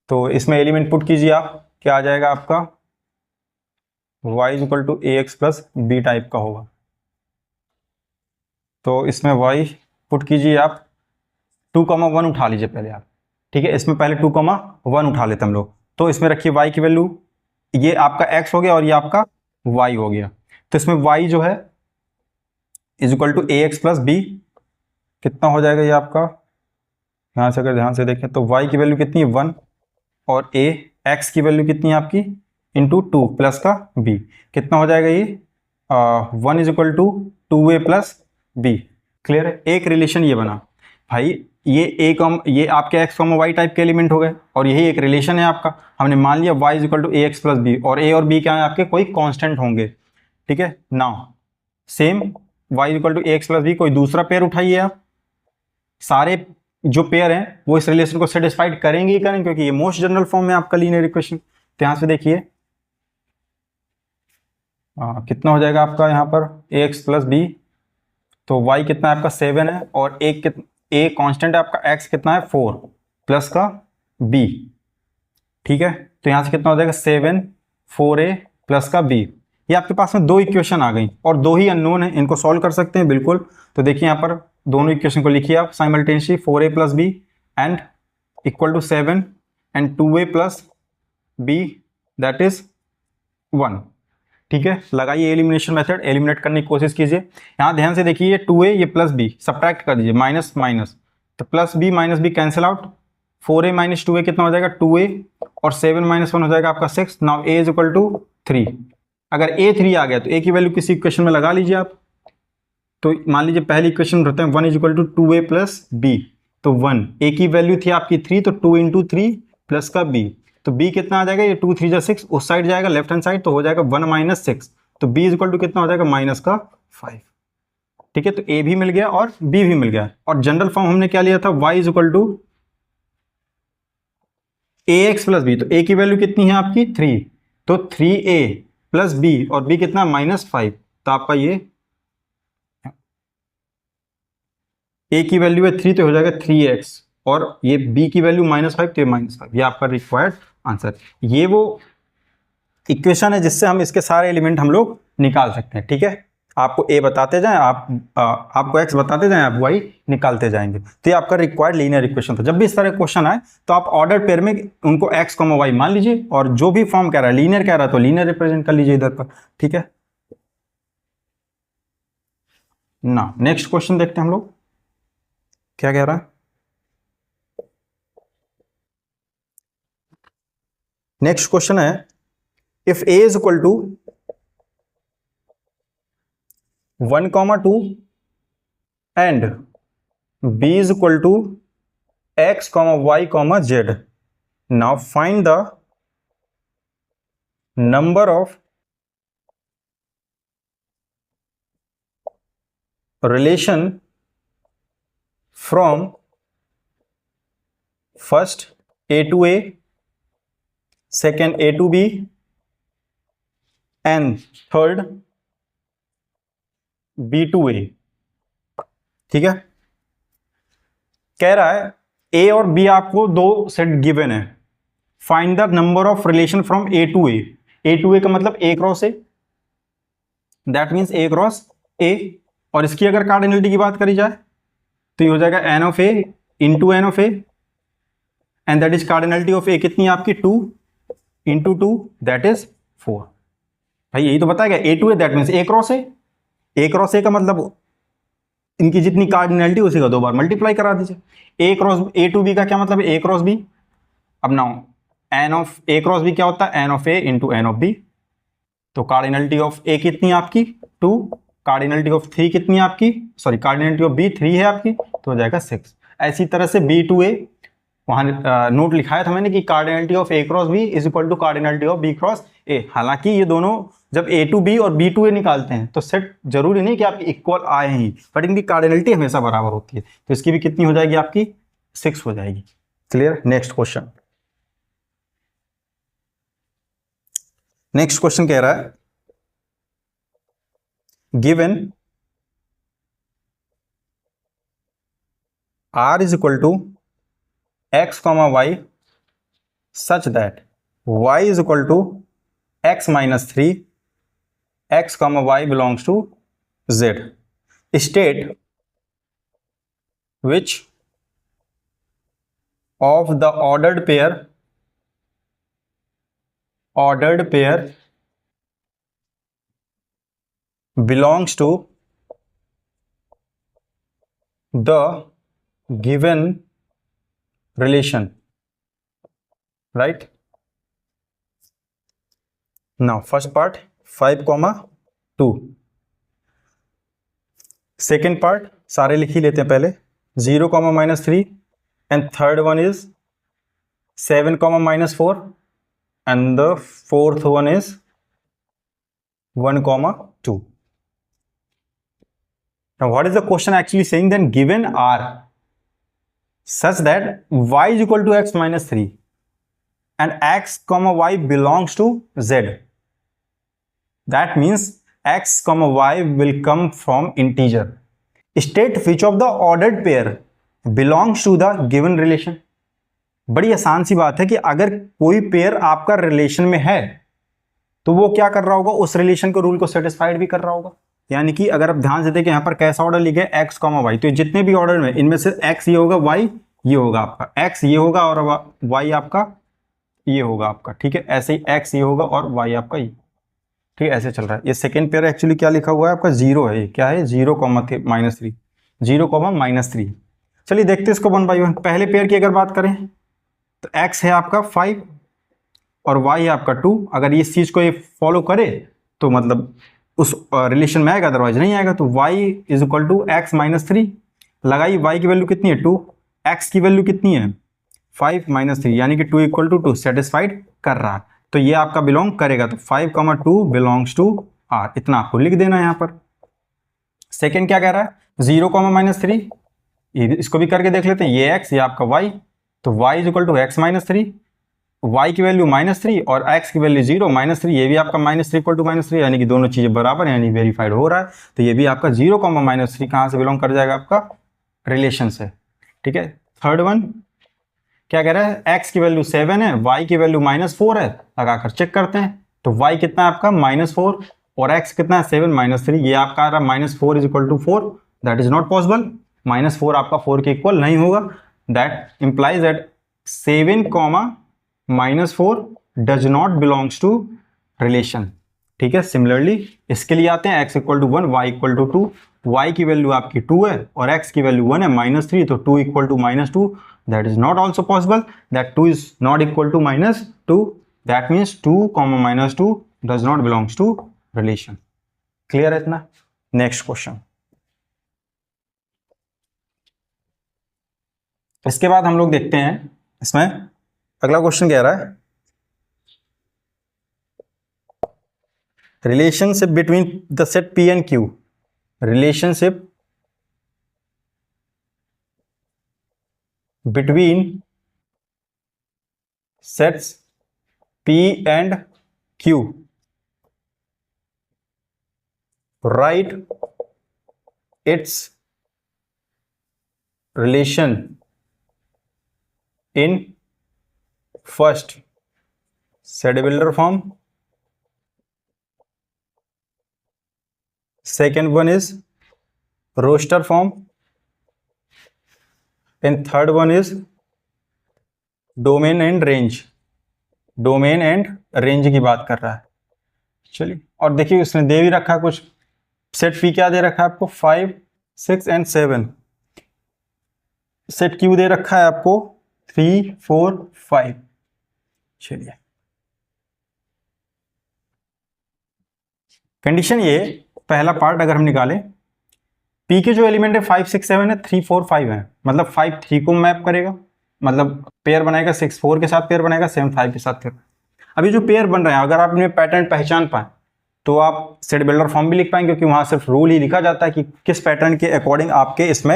तो इसमें एलिमेंट पुट कीजिए आप, क्या आ जाएगा आपका, y is equal to A X plus B type का होगा। तो इसमें y पुट कीजिए आप, 2,1 उठा लीजिए पहले आप, ठीक है। इसमें पहले 2,1 उठा लेते हम लोग, तो इसमें रखिए y की वैल्यू, ये आपका x हो गया और ये आपका y हो गया। तो इसमें y जो है is equal to A X plus B, कितना हो जाएगा ये आपका, यहाँ से अगर ध्यान से देखें तो y की वैल्यू कितनी है 1, और a x की वैल्यू कितनी है आपकी इंटू 2 प्लस का b, कितना हो जाएगा ये 1 is equal to 2a plus B. Clear है, एक रिलेशन ये बना भाई, ये आपके x y टाइप के एलिमेंट हो गए, और यही एक रिलेशन है आपका। हमने मान लिया y is equal to A X plus B, और a और b क्या है आपके, कोई कांस्टेंट होंगे, ठीक है। Now same y is equal to A X plus B, कोई दूसरा पेयर उठाइए आप, सारे जो पेयर हैं वो इस रिलेशन को सेटिस्फाइड करेंगे ही करेंगे, क्योंकि ये मोस्ट जनरल फॉर्म में आपका लीनियर इक्वेशन। तो यहां से देखिए कितना हो जाएगा आपका यहाँ पर ए एक्स प्लस बी, तो y कितना है आपका 7 है, और a कांस्टेंट है आपका x कितना है 4 प्लस का b, ठीक है। तो यहां से कितना हो जाएगा 7 4a प्लस का b। ये आपके पास में दो इक्वेशन आ गई, और दो ही अननोन है, इनको सॉल्व कर सकते हैं बिल्कुल। तो देखिए यहाँ पर दोनों इक्वेशन को लिखिए आप simultaneously, 4a plus B and equal to 7 and 2a plus B that is 1, ठीक है। लगाइए एलिमिनेशन मेथड, एलिमिनेट करने की कोशिश कीजिए। यहाँ ध्यान से देखिए, ये 2a ये प्लस b सब्ट्रैक्ट कर दीजिए, माइनस माइनस, तो plus b minus b cancel out, 4a minus 2a कितना हो जाएगा 2a, और 7 माइनस 1 हो जाएगा आपका 6। Now a is equal to 3। अगर a 3 आ गया तो a की वैल्यू किसी इक्वेशन में लगा लीजिए आप। तो मान लीजिए पहली इक्वेशन रहते हैं 1 is equal to 2a plus b, तो 1 a की वैल्यू थी आपकी 3, तो 2 इंटू 3 प्लस का b, तो b कितना आ जाएगा, ये 2 3 जा 6, उस साइड जाएगा लेफ्ट हैंड साइड, तो हो जाएगा 1 माइनस 6, तो b इज इक्वल टू कितना हो जाएगा माइनस का 5, ठीक है। तो a भी मिल गया और b भी मिल गया, और जनरल फॉर्म हमने क्या लिया था, y is equal to A X plus B, तो a की वैल्यू कितनी है आपकी 3, तो 3a प्लस b, और b कितना माइनस 5, तो आपका ये a की वैल्यू है 3 तो हो जाएगा 3x, और ये b की वैल्यू माइनस 5 तो ये माइनस 5, ये आपका रिक्वायर्ड आंसर। ये वो इक्वेशन है जिससे हम इसके सारे एलिमेंट हम लोग निकाल सकते हैं, ठीक है। आपको a बताते जाएं, आपको x बताते जाएं, आप y निकालते जाएंगे। तो ये आपका रिक्वायर्ड लीनियर इक्वेशन था। जब भी इस तरह क्वेश्चन आए तो आप ऑर्डर पेयर में उनको x, y मान लीजिए, और जो भी फॉर्म कह रहा है लीनियर कह रहा है तो लीनियर रिप्रेजेंट कर लीजिए इधर पर, ठीक है ना। नेक्स्ट क्वेश्चन देखते हैं हम लोग क्या कह रहा है। नेक्स्ट क्वेश्चन है, if a is equal to 1,2 and b is equal to x, y, z, now find the number of relation from first a to a, second a to b and third b to a, ठीक है। कह रहा है a और b आपको दो सेट गिवन है, find the number of relation from A to A. A to A का मतलब A cross A, that means A cross A. और इसकी अगर कार्डिनलिटी की बात करी जाए तो ये हो जाएगा N of A into N of A, and that is cardinality of A कितनी है आपकी 2 इंटू 2 दैट इज 4। भाई यही तो बताया गया, A to A that means A cross A. A cross A का मतलब इनकी जितनी कार्डिनलिटी उसी का 2 बार मल्टीप्लाई करा दीजिए। A cross A to B का क्या मतलब है, ए क्रॉस बी। अब now N of A cross B क्या होता है, N of A into N of B. तो कार्डिनलिटी ऑफ ए कितनी है आपकी 2, कार्डिनलिटी ऑफ 3 कितनी है आपकी, सॉरी कार्डिनलिटी ऑफ बी 3 है आपकी, तो हो जाएगा 6। ऐसी तरह से बी टू ए, वहां नोट लिखाया था मैंने कि cardinality of A cross B is equal to cardinality of B cross A. हालांकि ये दोनों जब ए टू बी और बी टू ए निकालते हैं तो सेट जरूरी नहीं कि आपकी इक्वल आए ही, बट इनकी कार्डिनलिटी हमेशा बराबर होती है। तो इसकी भी कितनी हो जाएगी आपकी 6 हो जाएगी। Clear. Next question. Next question कह रहा है given r is equal to x comma y such that y is equal to x minus 3, x comma y belongs to z. State which of the ordered pair belongs to the given relation, right? Now first part 5,2, second part सारे लिख ही लेते हैं पहले, 0, -3, and third one is 7, -4, and the fourth one is 1, 2. Now what is the question actually saying? Then given r such that y is equal to x minus 3 and x comma y belongs to z, that means x comma y will come from integer. State which of the ordered pair belongs to the given relation. बड़ी आसान सी बात है कि अगर कोई पेयर आपका रिलेशन में है तो वो क्या कर रहा होगा, उस रिलेशन को रूल को सेटिस्फाइड भी कर रहा होगा। यानी कि अगर आप ध्यान से देखें यहाँ पर कैसा ऑर्डर लिखे x कॉमा y, तो जितने भी ऑर्डर में इनमें से x ये होगा, y ये होगा आपका, x ये होगा और y आपका ये होगा आपका, ठीक है। ऐसे ही x ये होगा और y आपका ये, ठीक है। ऐसे चल रहा है। ये सेकेंड पेयर एक्चुअली क्या लिखा हुआ है आपका, 0 है। क्या है, 0, -3, 0, -3। चलिए देखते हैं इसको 1 बाई 1। पहले पेयर की अगर बात करें तो x है आपका 5 और y है आपका 2। अगर इस चीज को ये फॉलो करे तो मतलब उस रिलेशन में आएगा, अदरवाइज नहीं आएगा। तो y is equal to x minus 3 लगाई, y की वैल्यू कितनी है 2, x की वैल्यू कितनी है 5 -3, यानी कि 2 इक्वल टू 2 सेटिस्फाइड कर रहा है। तो ये आपका बिलोंग करेगा। तो 5, 2 बिलोंग्स टू r, इतना आपको लिख देना है यहाँ पर। सेकेंड क्या कह रहा है, 0, -3, इसको भी करके देख लेते हैं। ये x ये आपका y, तो y is equal to x minus 3, y की वैल्यू -3 और x की वैल्यू 0, -3, ये भी आपका -3 इक्वल टू -3, यानी कि दोनों चीजें बराबर हैं, यानी वेरीफाइड हो रहा है। तो ये भी आपका 0, -3 कहाँ से बिलोंग कर जाएगा, आपका रिलेशन से, ठीक है। थर्ड वन क्या कह रहा है, x की वैल्यू 7 है, y की वैल्यू -4 है, लगाकर चेक करते हैं। तो y कितना है आपका -4 और x कितना है 7 -3, ये आपका आ रहा -4 is equal to 4, that is not possible. -4 आपका 4 के इक्वल नहीं होगा, that implies that 7, -4 does not belongs to relation, ठीक है। सिमिलरली इसके लिए आते हैं, x equal to 1, y equal to 2, y की वैल्यू आपकी 2 है और x की वैल्यू 1 है -3, तो 2 equal to -2, that is not also possible, that 2 is not equal to -2, that means 2, -2 does not belongs to relation. Clear है इतना। Next question. इसके बाद हम लोग देखते हैं इसमें अगला क्वेश्चन कह रहा है relationship between the set P and Q, relationship between sets P and Q, right it's relation in first set builder form, second one is roster form, and third one is domain and range. Domain and range की बात कर रहा है। चलिए, और देखिए उसने दे भी रखा है कुछ। सेट पी क्या दे रखा है आपको? 5, 6 एंड 7। सेट क्यू दे रखा है आपको 3, 4, 5। चलिए, कंडीशन ये, पहला पार्ट अगर हम निकालें, पी के जो एलिमेंट है 5, 6, 7 है, 3, 4, 5 है, मतलब 5 3 को मैप करेगा, मतलब पेयर बनाएगा, 6 4 के साथ पेयर बनाएगा, 7 5 के साथ पेयर। अभी जो पेयर बन रहे हैं, अगर आप इनमें पैटर्न पहचान पाए तो आप सेट बिल्डर फॉर्म भी लिख पाएंगे, क्योंकि वहां सिर्फ रूल ही लिखा जाता है कि किस पैटर्न के अकॉर्डिंग आपके इसमें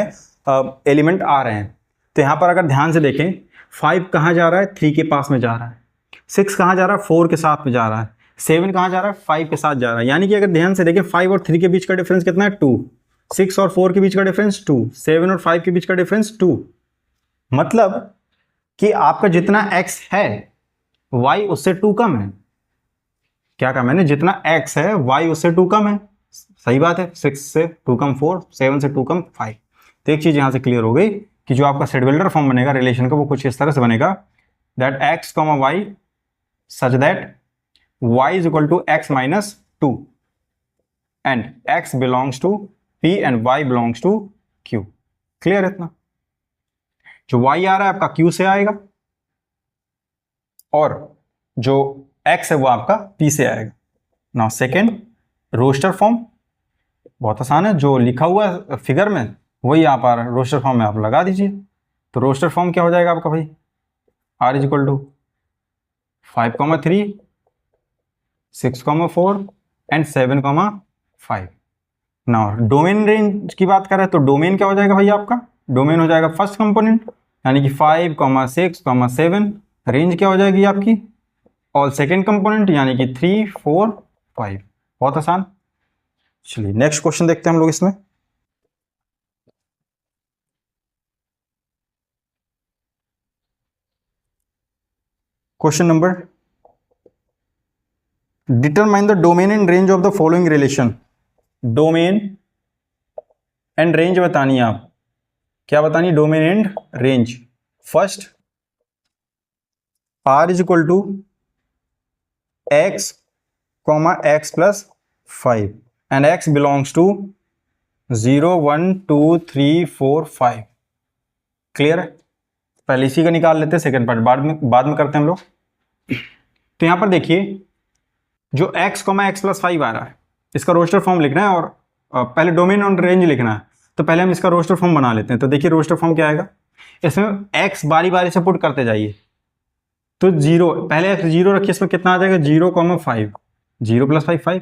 एलिमेंट आ रहे हैं। तो यहाँ पर अगर ध्यान से देखें, 5 कहाँ जा रहा है? 3 के पास में जा रहा है। 6 कहाँ जा रहा है? 4 के साथ में जा रहा है। 7 कहाँ जा रहा है? 5 के साथ जा रहा है। यानी कि अगर ध्यान से देखें, 5 और 3 के बीच का डिफरेंस कितना है? 2। 6 और 4 के बीच का डिफरेंस 2। 7 और 5 के बीच का डिफरेंस 2। मतलब कि आपका जितना x है y उससे 2 कम है। क्या कहा मैंने? जितना x है y उससे 2 कम है। सही बात है। 6 से 2 कम 4, 7 से 2 कम 5। तो एक चीज यहां से क्लियर हो गई कि जो आपका सेट बिल्डर फॉर्म बनेगा रिलेशन का, वो कुछ इस तरह से बनेगा, that x, y such that y is equal to x minus 2 and x belongs to p and y belongs to q। Clear है इतना? जो y आ रहा है आपका q से आएगा, और जो x है वो आपका p से आएगा। नाउ सेकेंड, रोस्टर फॉर्म बहुत आसान है, जो लिखा हुआ है फिगर में वही आप आ रहा है, रोस्टर फॉर्म में आप लगा दीजिए। तो रोस्टर फॉर्म क्या हो जाएगा आपका भाई? r is equal to 5, 3, 6, 4 and 7, 5। Now domain range की बात कर रहे हैं, तो डोमेन क्या हो जाएगा भाई आपका? डोमेन हो जाएगा फर्स्ट कंपोनेंट, यानी कि 5, 6, 7। रेंज क्या हो जाएगी आपकी? ऑल सेकेंड कंपोनेंट, यानी कि 3, 4, 5। बहुत आसान। चलिए नेक्स्ट क्वेश्चन देखते हैं हम लोग इसमें। Question number, determine the domain and range of the following relation. Domain and range बतानी है आप। क्या बतानी? Domain and range. First, r is equal to x, x plus 5 and x belongs to 0, 1, 2, 3, 4, 5। Clear है? पहले इसी का निकाल लेते हैं, सेकंड पार्ट बाद में करते हैं हम लोग। तो यहां पर देखिए, जो x, x प्लस 5 आ रहा है, इसका रोस्टर फॉर्म लिखना है, और पहले डोमेन और रेंज लिखना है। तो पहले हम इसका रोस्टर फॉर्म बना लेते हैं। तो देखिए रोस्टर फॉर्म क्या आएगा, इसमें x बारी बारी से पुट करते जाइए। तो 0, पहले x 0 रखिए, इसमें कितना आ जाएगा? 0, 5, 0 प्लस 5, 5।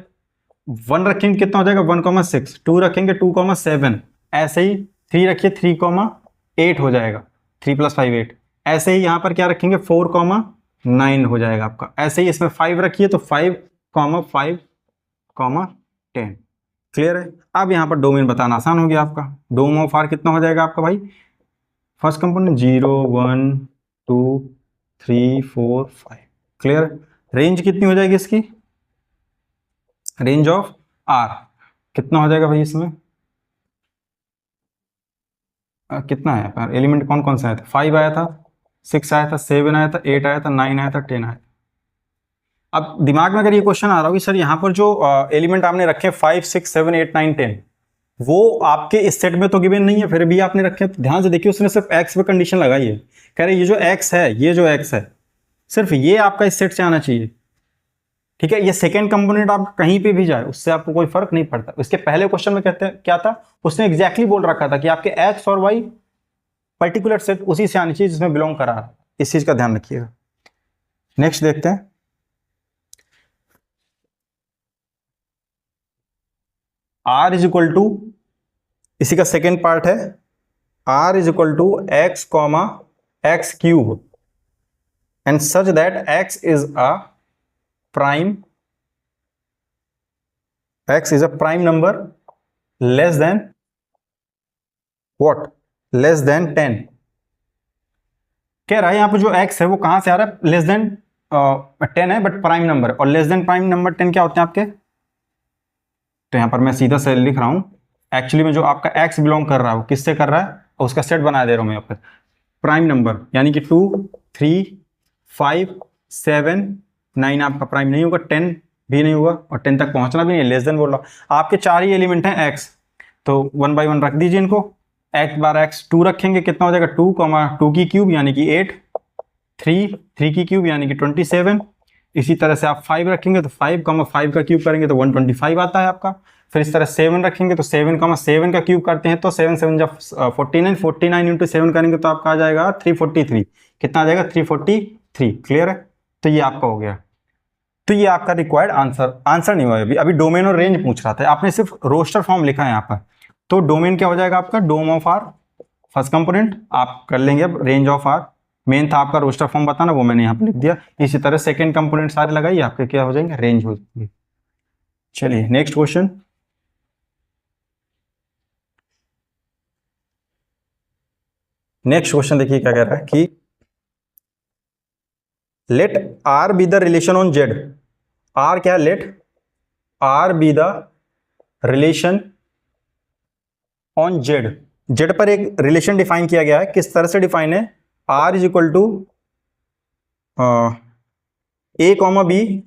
1 रखेंगे कितना हो जाएगा? 1, 6। 2 रखेंगे 2, 7। ऐसे ही 3 रखिए, 3, 8 हो जाएगा। 3 प्लस 5, 8। ऐसे ही यहाँ पर क्या रखेंगे? 4, 9 हो जाएगा आपका। ऐसे ही इसमें 5 रखिए, तो 5, 5, 10। क्लियर है? अब यहाँ पर डोमेन बताना आसान हो गया आपका। डोम ऑफ आर कितना हो जाएगा आपका भाई? First component 0, 1, 2, 3, 4, 5। क्लियर? रेंज कितनी हो जाएगी इसकी? रेंज ऑफ आर कितना हो जाएगा भाई इसमें? कितना है एलिमेंट? कौन कौन सा आया था? 5 आया था, 6 आया था, 7 आया था, 8 आया था, 9 आया था, 10 आया था। अब दिमाग में अगर ये क्वेश्चन आ रहा हो कि सर यहाँ पर जो एलिमेंट आपने रखे 5, 6, 7, 8, 9, 10, वो आपके इस सेट में तो गिवन नहीं है, फिर भी आपने रखे। तो ध्यान से देखिए, उसने सिर्फ एक्स पे कंडीशन लगाई है। कह रहे ये जो एक्स है, ये जो एक्स है, सिर्फ ये आपका इस सेट से आना चाहिए। ठीक है? ये सेकंड कंपोनेंट आप कहीं पे भी जाए, उससे आपको कोई फर्क नहीं पड़ता। उसके पहले क्वेश्चन में कहते हैं क्या था, उसने एग्जैक्टली बोल रखा था कि आपके एक्स और वाई पर्टिकुलर सेट उसी से आनी चाहिए जिसमें बिलोंग करा रहा। इस चीज का ध्यान रखिएगा। नेक्स्ट देखते हैं, r इज इक्वल टू, इसी का सेकेंड पार्ट है, r is equal to x, x cube and such that x is a prime, x is a prime number less than what? Less than 10। कह रहा है यहां पर जो x है वो कहां से आ रहा है? लेस देन 10 है बट प्राइम नंबर है, और लेस देन प्राइम नंबर 10 क्या होते हैं आपके? तो यहाँ पर मैं सीधा से लिख रहा हूँ, एक्चुअली में जो आपका x बिलोंग कर रहा है वो किससे कर रहा है, और उसका सेट बना दे रहा हूँ मैं यहाँ पर। प्राइम नंबर यानी कि 2, 3, 5, 7, 9 आपका प्राइम नहीं होगा, 10 भी नहीं होगा, और 10 तक पहुंचना भी नहीं, लेस देन बोल रहा। आपके 4 ही एलिमेंट हैं x, तो 1 बाई 1 रख दीजिए इनको। x बार x 2 रखेंगे, कितना हो जाएगा 2, 2 की क्यूब यानी कि 8, 3 की क्यूब यानी कि 27। इसी तरह से आप 5 रखेंगे तो 5, 5 का क्यूब करेंगे तो 125 आता है आपका। फिर इस तरह 7 रखेंगे तो 7, 7 का क्यूब करते हैं तो 7 7 जब 49, 49 इंटू 7 करेंगे तो आपका आ जाएगा 343। कितना आ जाएगा 343। क्लियर है? तो ये आपका हो गया। तो ये आपका रिक्वायर्ड आंसर नहीं हुआ अभी डोमेन और रेंज पूछ रहा था, आपने सिर्फ रोस्टर फॉर्म लिखा है यहाँ पर। तो डोमेन क्या हो जाएगा आपका, डोम ऑफ आर फर्स्ट कंपोनेंट आप कर लेंगे। अब रेंज ऑफ आर मेन था आपका रोस्टर फॉर्म बताना, वो मैंने यहाँ पर लिख दिया। इसी तरह सेकेंड कंपोनेंट सारे लगाइए, आपके क्या हो जाएंगे, रेंज हो जाएंगे। चलिए नेक्स्ट क्वेश्चन। नेक्स्ट क्वेश्चन देखिए क्या कह रहा है कि let R be the relation on Z. R क्या है, let R be the relation on Z. Z पर एक रिलेशन डिफाइन किया गया है, किस तरह से डिफाइन है, R is equal to a comma B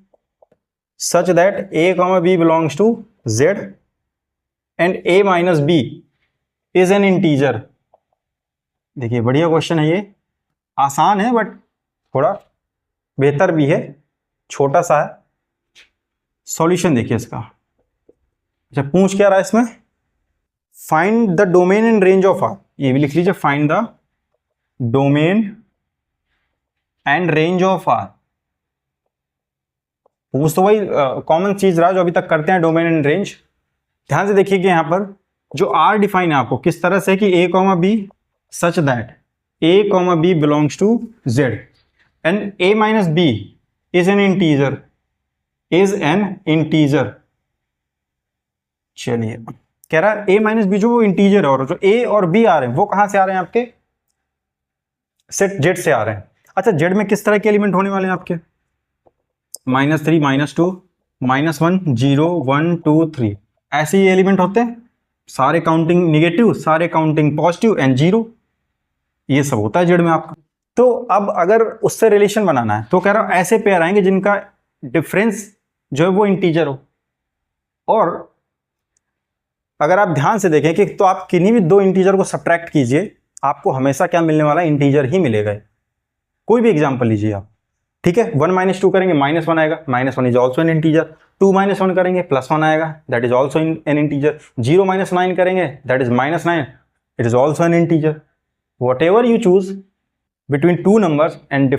such that A comma B belongs to Z and a minus B is an integer. देखिए बढ़िया क्वेश्चन है ये, आसान है बट थोड़ा बेहतर भी है, छोटा सा है। सॉल्यूशन देखिए इसका। अच्छा पूछ क्या रहा है इसमें, find the domain and range of R. ये भी लिख लीजिए, find the domain and range of R. पूछ तो वही कॉमन चीज रहा जो अभी तक करते हैं, डोमेन एंड रेंज। ध्यान से देखिए कि यहां पर जो आर डिफाइन है आपको किस तरह से कि A comma B such that A comma B belongs to Z and a minus B is an integer, is an integer. चलिए कह रहा है a माइनस बी जो वो इंटीजर है, और जो a और b आ रहे हैं वो कहां से आ रहे हैं आपके, सेट z से आ रहे हैं। अच्छा z में किस तरह के एलिमेंट होने वाले हैं आपके, -3, -2, -1, 0, 1, 2, 3 ऐसे ही एलिमेंट होते हैं, सारे काउंटिंग निगेटिव, सारे काउंटिंग पॉजिटिव एंड 0, ये सब होता है z में आपका। तो अब अगर उससे रिलेशन बनाना है तो कह रहा हूं ऐसे पेयर आएंगे जिनका डिफरेंस जो है वो इंटीजर हो। और अगर आप ध्यान से देखें कि तो आप किन्हीं भी दो इंटीजर को सब्ट्रैक्ट कीजिए, आपको हमेशा क्या मिलने वाला है, इंटीजर ही मिलेगा। कोई भी एग्जांपल लीजिए आप, ठीक है। 1 - 2 करेंगे -1 आएगा, -1 इज ऑल्सो एन इंटीजर। 2 - 1 करेंगे +1 आएगा, that is also an integer. 0 - 9 करेंगे that is -9, it is also an integer. What ever you choose between two numbers and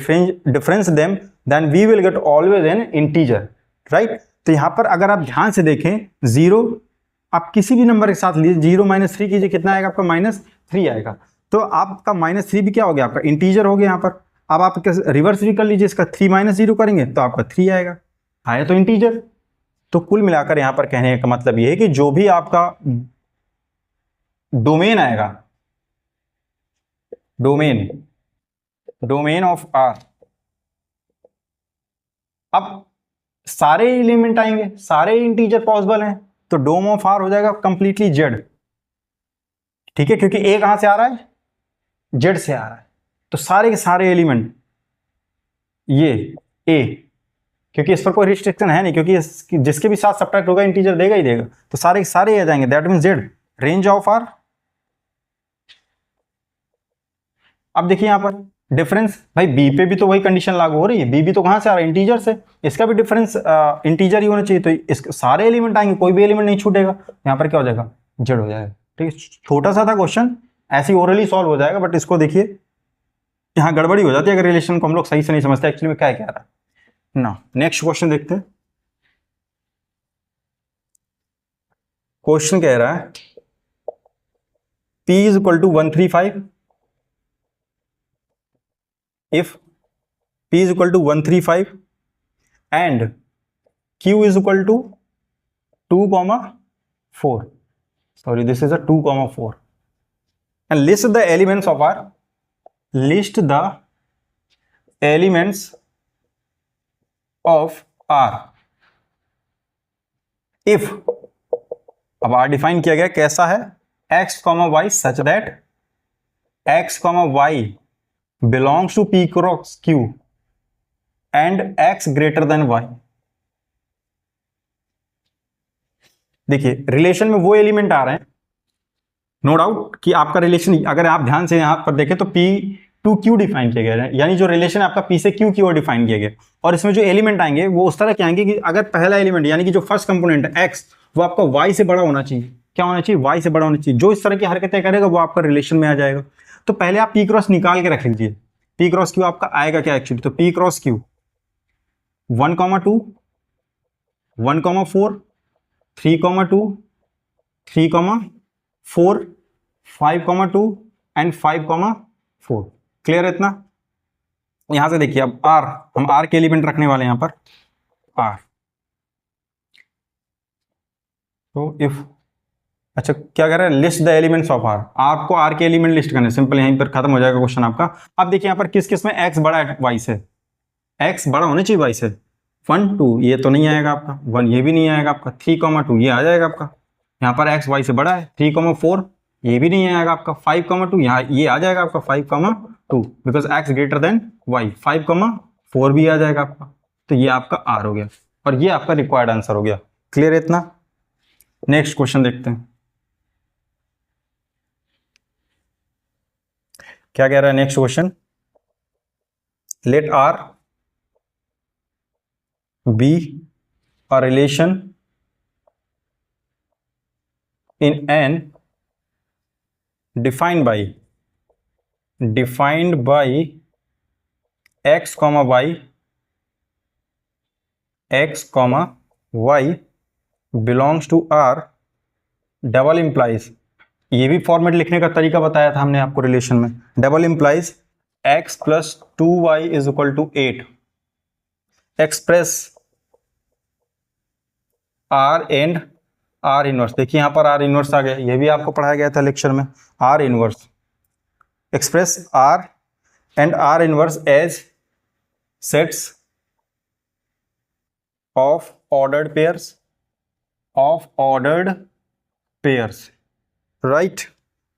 difference them, then we will get always an integer, right? तो यहां पर अगर आप ध्यान से देखें 0 आप किसी भी नंबर के साथ लीजिए, 0 - 3 कीजिए, कितना आएगा आपका, -3 आएगा। तो आपका -3 भी क्या हो गया, आपका इंटीजर हो गया यहाँ पर। अब आप रिवर्स भी कर लीजिए, इसका 3 - 0 करेंगे तो आपका 3 आएगा, आया तो इंटीजर। तो कुल मिलाकर यहाँ पर कहने का मतलब ये है कि जो भी आपका डोमेन आएगा, डोमेन ऑफ आर, अब सारे एलिमेंट आएंगे, सारे इंटीजर पॉसिबल हैं, तो डोम ऑफ आर हो जाएगा कंप्लीटली जेड, ठीक है, क्योंकि ए कहां से आ रहा है, जेड से आ रहा है। तो सारे के सारे एलिमेंट ये ए, क्योंकि इस पर कोई रिस्ट्रिक्शन है नहीं, क्योंकि जिसके भी साथ सब्ट्रैक्ट होगा इंटीजर देगा ही देगा, तो सारे के सारे आ जाएंगे, that mean Z. Range of R, अब देखिए यहां पर डिफरेंस, भाई बी पे भी तो वही कंडीशन लागू हो रही है, बी भी तो कहां से आ रहा है, इंटीजर से, इसका भी डिफरेंस इंटीजर ही होना चाहिए। तो इस सारे एलिमेंट आएंगे, कोई भी एलिमेंट नहीं छूटेगा, यहां पर क्या हो जाएगा, जेड हो जाएगा, ठीक है। छोटा सा था क्वेश्चन, ऐसे ओरली सॉल्व हो जाएगा, बट इसको देखिए यहां गड़बड़ी हो जाती है अगर रिलेशन को हम लोग सही से नहीं समझते एक्चुअली में क्या कह रहा है ना। नेक्स्ट क्वेश्चन देखते हैं। क्वेश्चन कह रहा है P = 135 if P = 135 and Q = 2,4, sorry this is a 2,4, and list the elements of R, list the elements of R if, अब आर डिफाइन किया गया कैसा है, x comma Y such that x comma Y belongs to P cross Q and x greater than y. देखिए रिलेशन में वो एलिमेंट आ रहे हैं, नो डाउट कि आपका रिलेशन अगर आप ध्यान से यहां पर देखें तो पी टू क्यू डिफाइन किया गया है, यानी जो रिलेशन आपका पी से क्यू की ओर डिफाइन किया गया, और इसमें जो एलिमेंट आएंगे वो उस तरह के आएंगे कि अगर पहला एलिमेंट यानी कि जो फर्स्ट कंपोनेंट है एक्स, वो आपका वाई से बड़ा होना चाहिए। क्या होना चाहिए? वाई से बड़ा होना चाहिए। जो इस तरह की हरकतें करेगा वो आपका रिलेशन में आ जाएगा। तो पहले आप पी क्रॉस निकाल के रख लीजिए, पी क्रॉस क्यू आपका आएगा क्या एक्चुअली, तो P cross Q 1,2 1,4 3,2 3,4 5,2 and 5,4। Clear है इतना? यहां से देखिए अब आर, हम आर के एलिमेंट रखने वाले हैं यहां पर आर। तो इफ, अच्छा क्या कह रहा है, list the elements of R, आपको आर के एलिमेंट लिस्ट करने, सिंपल यहीं पर खत्म हो जाएगा क्वेश्चन आपका। अब देखिए यहां पर किस किस में एक्स बड़ा है वाई से, एक्स बड़ा होना चाहिए वाई से। 1 2 ये तो नहीं आएगा आपका, 1 ये भी नहीं आएगा आपका, 3,2 ये आ जाएगा आपका, यहाँ पर एक्स वाई से बड़ा है। 3,4 ये भी नहीं आएगा आपका। 5,2 यहाँ ये आ जाएगा आपका 5,2 because x greater than y. 5,4 भी आ जाएगा आपका। तो ये आपका आर हो गया और ये आपका रिक्वायर्ड आंसर हो गया। क्लियर है इतना? नेक्स्ट क्वेश्चन देखते हैं क्या कह रहा है next question. Let R be a relation in n defined by x comma y, x comma y belongs to R, double implies, ये भी फॉर्मेट लिखने का तरीका बताया था हमने आपको रिलेशन में। Double implies x plus 2y is equal to 8 express R and R inverse. देखिए यहां पर आर इनवर्स आ गया, ये भी आपको पढ़ाया गया था लेक्चर में। R inverse express R and R inverse as sets of ordered pairs, right.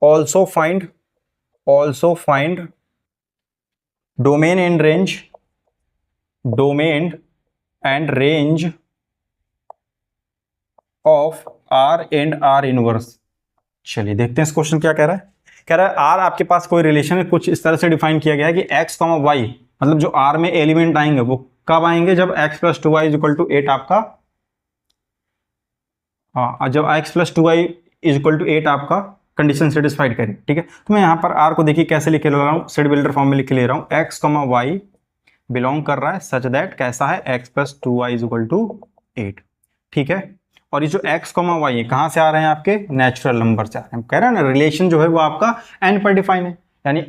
Also find domain and range of R and R inverse. चलिए देखते हैं इस क्वेश्चन क्या कह रहा है। कह रहा है आर आपके पास कोई रिलेशन है, कुछ इस तरह से डिफाइन किया गया है कि एक्स कॉमा वाई, मतलब जो आर में एलिमेंट आएंगे वो कब आएंगे, जब x plus 2y is equal to 8 आपका, जब x plus 2y is equal to 8 आपका कंडीशन सेटिस्फाइड करे। ठीक है, तो मैं यहाँ पर आर को देखिए कैसे लिख ले रहा हूँ, सेट बिल्डर फॉर्म में लिख ले रहा हूँ। एक्स कॉमा वाई बिलोंग कर रहा है सच दैट कैसा है, x plus 2y is equal to 8। ठीक है, और ये जो x कॉमा वाई है कहाँ से आ रहे हैं, आपके नेचुरल नंबर से आ रहे हैं। कह रहे हैं ना रिलेशन जो है वो आपका n पर डिफाइन है, यानी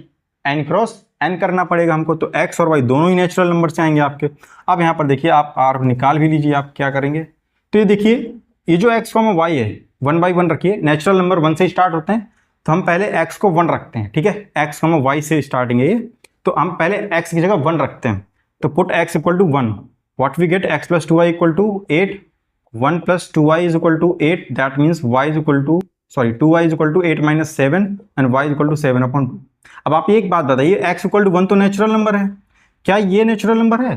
n क्रॉस n करना पड़ेगा हमको, तो x और y दोनों ही नेचुरल नंबर से आएंगे आपके। अब यहाँ पर देखिए आप r निकाल भी लीजिए, आप क्या करेंगे, तो ये देखिए ये जो x कॉमा वाई है 1 by 1 रखिए, नेचुरल नंबर 1 से स्टार्ट होते हैं, तो हम पहले x को 1 रखते हैं। ठीक है, x कॉमा वाई से स्टार्टिंग है ये, तो हम पहले x की जगह 1 रखते हैं, तो put x equal to 1, what we get, x plus 2y equal to 8, 1 plus 2y is equal to 8, that means y is equal to 2y is equal to 8 minus 7 and y is equal to 7 upon 2। अब आप एक बात बताइए, x इक्वल टू 1 तो नेचुरल नंबर है, क्या ये नेचुरल नंबर है?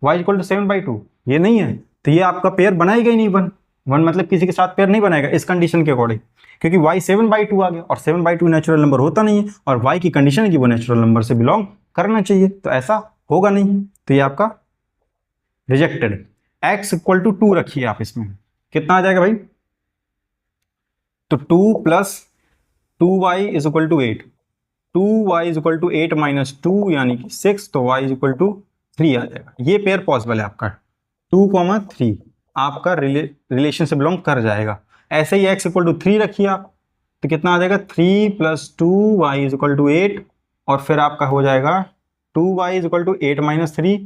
y इक्वल टू 7/2 ये नहीं है, तो ये आपका पेयर बनाएगा ही नहीं। 1 मतलब किसी के साथ पेयर नहीं बनाएगा इस कंडीशन के अकॉर्डिंग, क्योंकि y 7/2 आ गया और 7/2 नेचुरल नंबर होता नहीं है, और y की कंडीशन है कि वो नेचुरल नंबर से बिलोंग करना चाहिए, तो ऐसा होगा नहीं, तो ये आपका रिजेक्टेड। x इक्वल टू 2 रखिए आप, इसमें कितना आ जाएगा भाई, तो 2 plus 2y is equal to 8, 2y is equal to 8 minus 2 यानी कि 6, तो y इज इक्वल टू 3 आ जाएगा। ये पेयर पॉसिबल है आपका 2,3 आपका रिलेशन से बिलोंग कर जाएगा। ऐसे ही x इक्वल टू 3 रखिए आप, तो कितना आ जाएगा, 3 plus 2y is equal to 8, और फिर आपका हो जाएगा 2y is equal to 8 minus 3,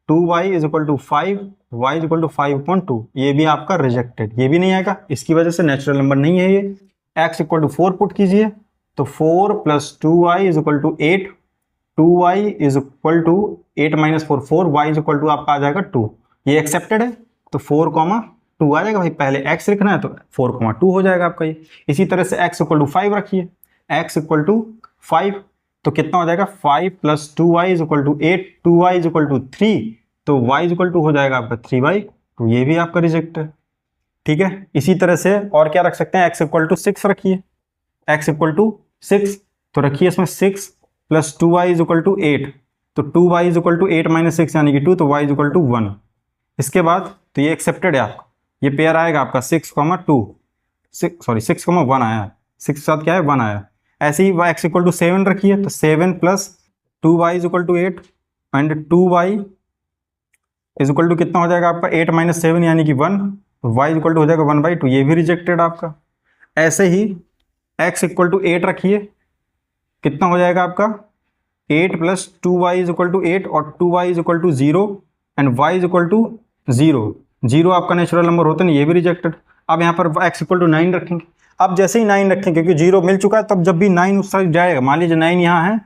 2y is equal to 5, y is equal to 5/2। ये भी आपका रिजेक्टेड, ये भी नहीं आएगा, इसकी वजह से नेचुरल नंबर नहीं है ये। x इक्वल टू 4 पुट कीजिए, तो 4 plus 2y is equal to 8, 2y is equal to 8 minus 4, 4y is equal to आपका आ जाएगा 2, ये एक्सेप्टेड है तो 4,2 आ जाएगा भाई, पहले x लिखना है तो 4,2 हो जाएगा आपका ये। इसी तरह से x इक्वल टू 5 रखिए, x इक्वल टू 5 तो कितना हो जाएगा 5 + 2y equal to 8, 2y equal to 3 तो y इक्वल टू हो जाएगा आपका 3y, तो ये भी आपका रिजेक्ट है। ठीक है, इसी तरह से और क्या रख सकते हैं, x इक्वल टू 6 रखिए, x इक्वल टू 6 तो रखिए इसमें 6 + 2y इक्वल टू 8 तो 2y इक्वल टू 8 - 6 यानी कि 2 तो y इक्वल टू 1। इसके बाद तो ये एक्सेप्टेड है आपका, ये पेयर आएगा आपका 6,2 6,1 आया है, 6 के साथ क्या है 1 आया। ऐसे ही x इक्वल टू 7 रखिए तो 7 + 2y equal to 8 and 2y equal to कितना हो जाएगा आपका 8 - 7 यानी कि 1 तो y इक्वल टू हो जाएगा 1/2, ये भी रिजेक्टेड आपका। ऐसे ही x इक्वल टू 8 रखिए, कितना हो जाएगा आपका 8 + 2y इक्वल टू 8 और 2y equal to 0 and y equal to 0, 0 आपका नेचुरल नंबर होता नहीं, ये भी रिजेक्टेड। अब यहाँ पर x इक्वल टू 9 रखेंगे, अब जैसे ही 9 रखेंगे क्योंकि 0 मिल चुका है, तब जब भी 9 उस साइड जाएगा, मान लीजिए 9 यहाँ है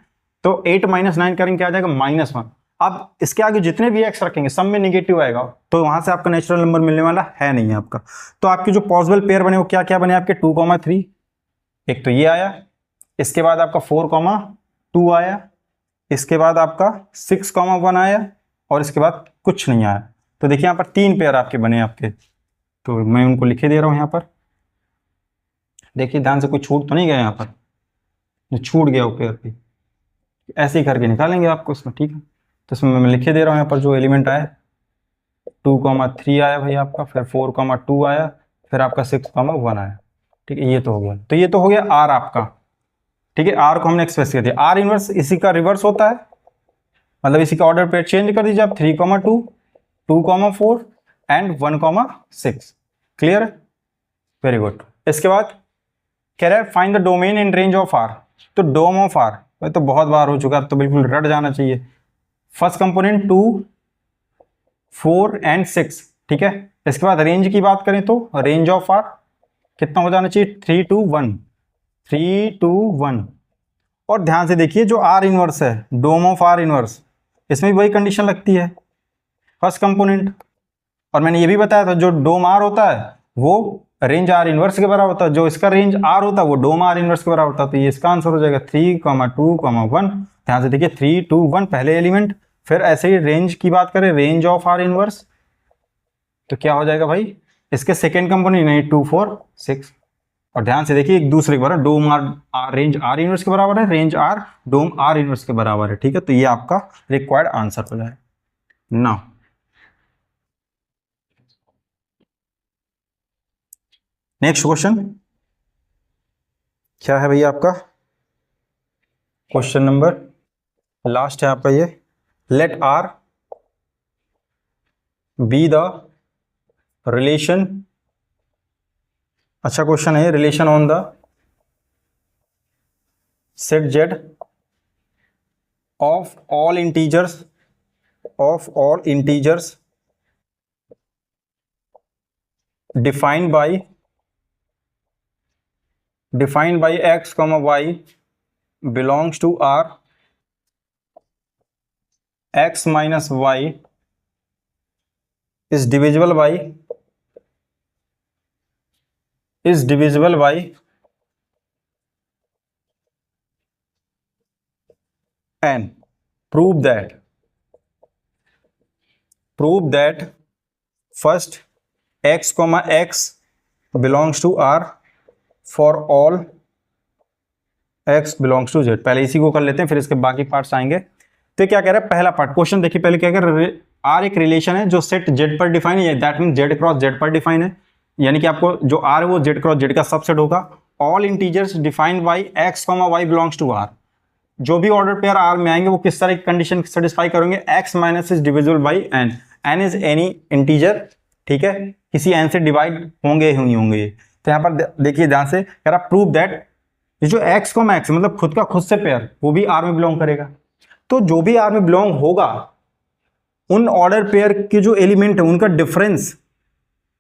तो 8 - 9 करेंगे क्या आ जाएगा -1। अब इसके आगे जितने भी x रखेंगे सब में निगेटिव आएगा, तो वहां से आपका नेचुरल नंबर मिलने वाला है नहीं आपका। तो आपकी जो पॉसिबल पेयर बने वो क्या क्या बने आपके 2,3, एक तो ये आया, इसके बाद आपका 4,2 आया, इसके बाद आपका 6,1 आया और इसके बाद कुछ नहीं आया। तो देखिए यहाँ पर 3 पेयर आपके बने आपके, तो मैं उनको लिखे दे रहा हूँ यहाँ पर। देखिए ध्यान से, कोई छूट तो नहीं गया यहाँ पर, जो छूट गया वो पेयर पे ऐसे ही करके निकालेंगे आपको उसमें। ठीक है, तो इसमें मैं लिखे दे रहा हूँ यहाँ पर जो एलिमेंट आया 2,3 आया भाई आपका, फिर 4,2 आया, फिर आपका 6,1 आया। ठीक है, ये तो हो गया, तो ये तो हो गया R आपका। ठीक है, R को हमने एक्सप्रेस कर दिया, R इनवर्स इसी का रिवर्स होता है, मतलब इसी का ऑर्डर पे चेंज कर दीजिए आप 3,2, 2,4 एंड 1,6। क्लियर है, वेरी गुड। इसके बाद कह रहा है find the domain in range of R, तो डोम ऑफ R भाई तो बहुत बार हो चुका, तो बिल्कुल रट जाना चाहिए। First component 2, 4 and 6। ठीक है, इसके बाद रेंज की बात करें तो रेंज ऑफ R कितना हो जाना चाहिए 3 to 1, 3 to 1। और ध्यान से देखिए जो R इनवर्स है, डोम ऑफ R इनवर्स, इसमें भी वही कंडीशन लगती है, फर्स्ट कंपोनेंट। और मैंने ये भी बताया था जो डोम R होता है वो रेंज R इनवर्स के बराबर होता है, जो इसका रेंज R होता है वो डोम R इनवर्स के बराबर होता है। तो ये इसका आंसर हो जाएगा 3,2,1। ध्यान से देखिए 3, 2, 1 पहले एलिमेंट, फिर ऐसे ही रेंज की बात करें रेंज ऑफ R इनवर्स तो क्या हो जाएगा भाई इसके सेकेंड कंपोनेंट नहीं 2, 4, 6। और ध्यान से देखिए एक दूसरे के बराबर, डोम R रेंज R इनवर्स के बराबर है, रेंज R डोम R इनवर्स के बराबर है। ठीक है, तो ये आपका रिक्वायर्ड आंसर हो जाएगा। नाउ नेक्स्ट क्वेश्चन क्या है भैया आपका, क्वेश्चन नंबर लास्ट है आपका ये, let R be the relation, अच्छा क्वेश्चन है, relation on the set Z of all integers defined by x, y belongs to R, x minus y is divisible by n. Prove that first x, x belongs to R for all x belongs to Z। पहले इसी को कर लेते हैं फिर इसके बाकी पार्ट्स आएंगे। तो क्या कह रहा है पहला पार्ट, क्वेश्चन देखिए पहले क्या कह रहा है, R एक रिलेशन है जो सेट Z पर डिफाइन है, that mean Z cross Z पर डिफाइन है, यानी कि आपको जो R है वो Z क्रॉस Z का सबसेट होगा। All integers defined by x, y belongs to R, जो भी ऑर्डर पेयर R में आएंगे वो किस तरह की कंडीशन सेटिस्फाई करेंगे, x minus is divisible by n, n is any integer. ठीक है, किसी n से डिवाइड होंगे ही होंगे। तो यहाँ पर देखिए ध्यान से कह रहा प्रूव दैट ये जो x को मैक्स मतलब खुद का खुद से पेयर वो भी R में बिलोंग करेगा। तो जो भी R में बिलोंग होगा उन ऑर्डर पेयर के जो एलिमेंट है उनका डिफरेंस,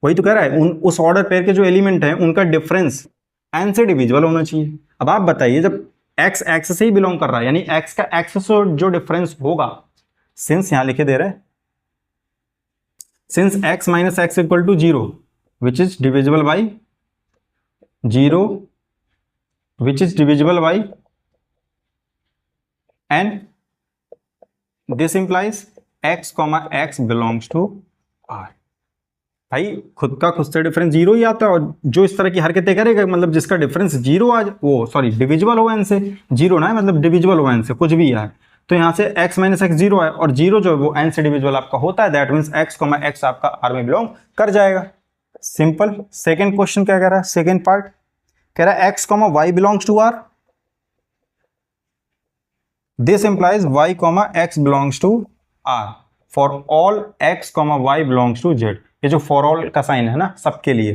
वही तो कह रहा है उस ऑर्डर पेयर के जो एलिमेंट है उनका डिफरेंस n से डिविजिबल होना चाहिए। अब आप बताइए जब x x से ही बिलोंग कर रहा है यानी x का x से जो डिफरेंस होगा, सिंस यहां लिखे दे रहे हैं since x minus x equal to 0 which is divisible by 0 which is divisible by n, this implies x comma x belongs to r। भाई खुद का खुद से डिफरेंस 0 ही आता है, और जो इस तरह की हरकतें करेगा मतलब जिसका डिफरेंस 0 आ वो सॉरी डिविजिबल हो n से, 0 ना है मतलब डिविजिबल हो n से, कुछ भी है तो यहाँ से x माइनस एक्स 0 है, और 0 जो है वो n से डिविजिबल आपका होता है, that means x comma x आपका r में बिलोंग कर जाएगा। सिंपल। सेकेंड क्वेश्चन क्या कह रहा है, सेकेंड पार्ट कह रहा है x comma y belongs to r, this implies y comma x belongs to r for all x comma y belongs to z। ये जो फॉर ऑल का साइन है ना सबके लिए,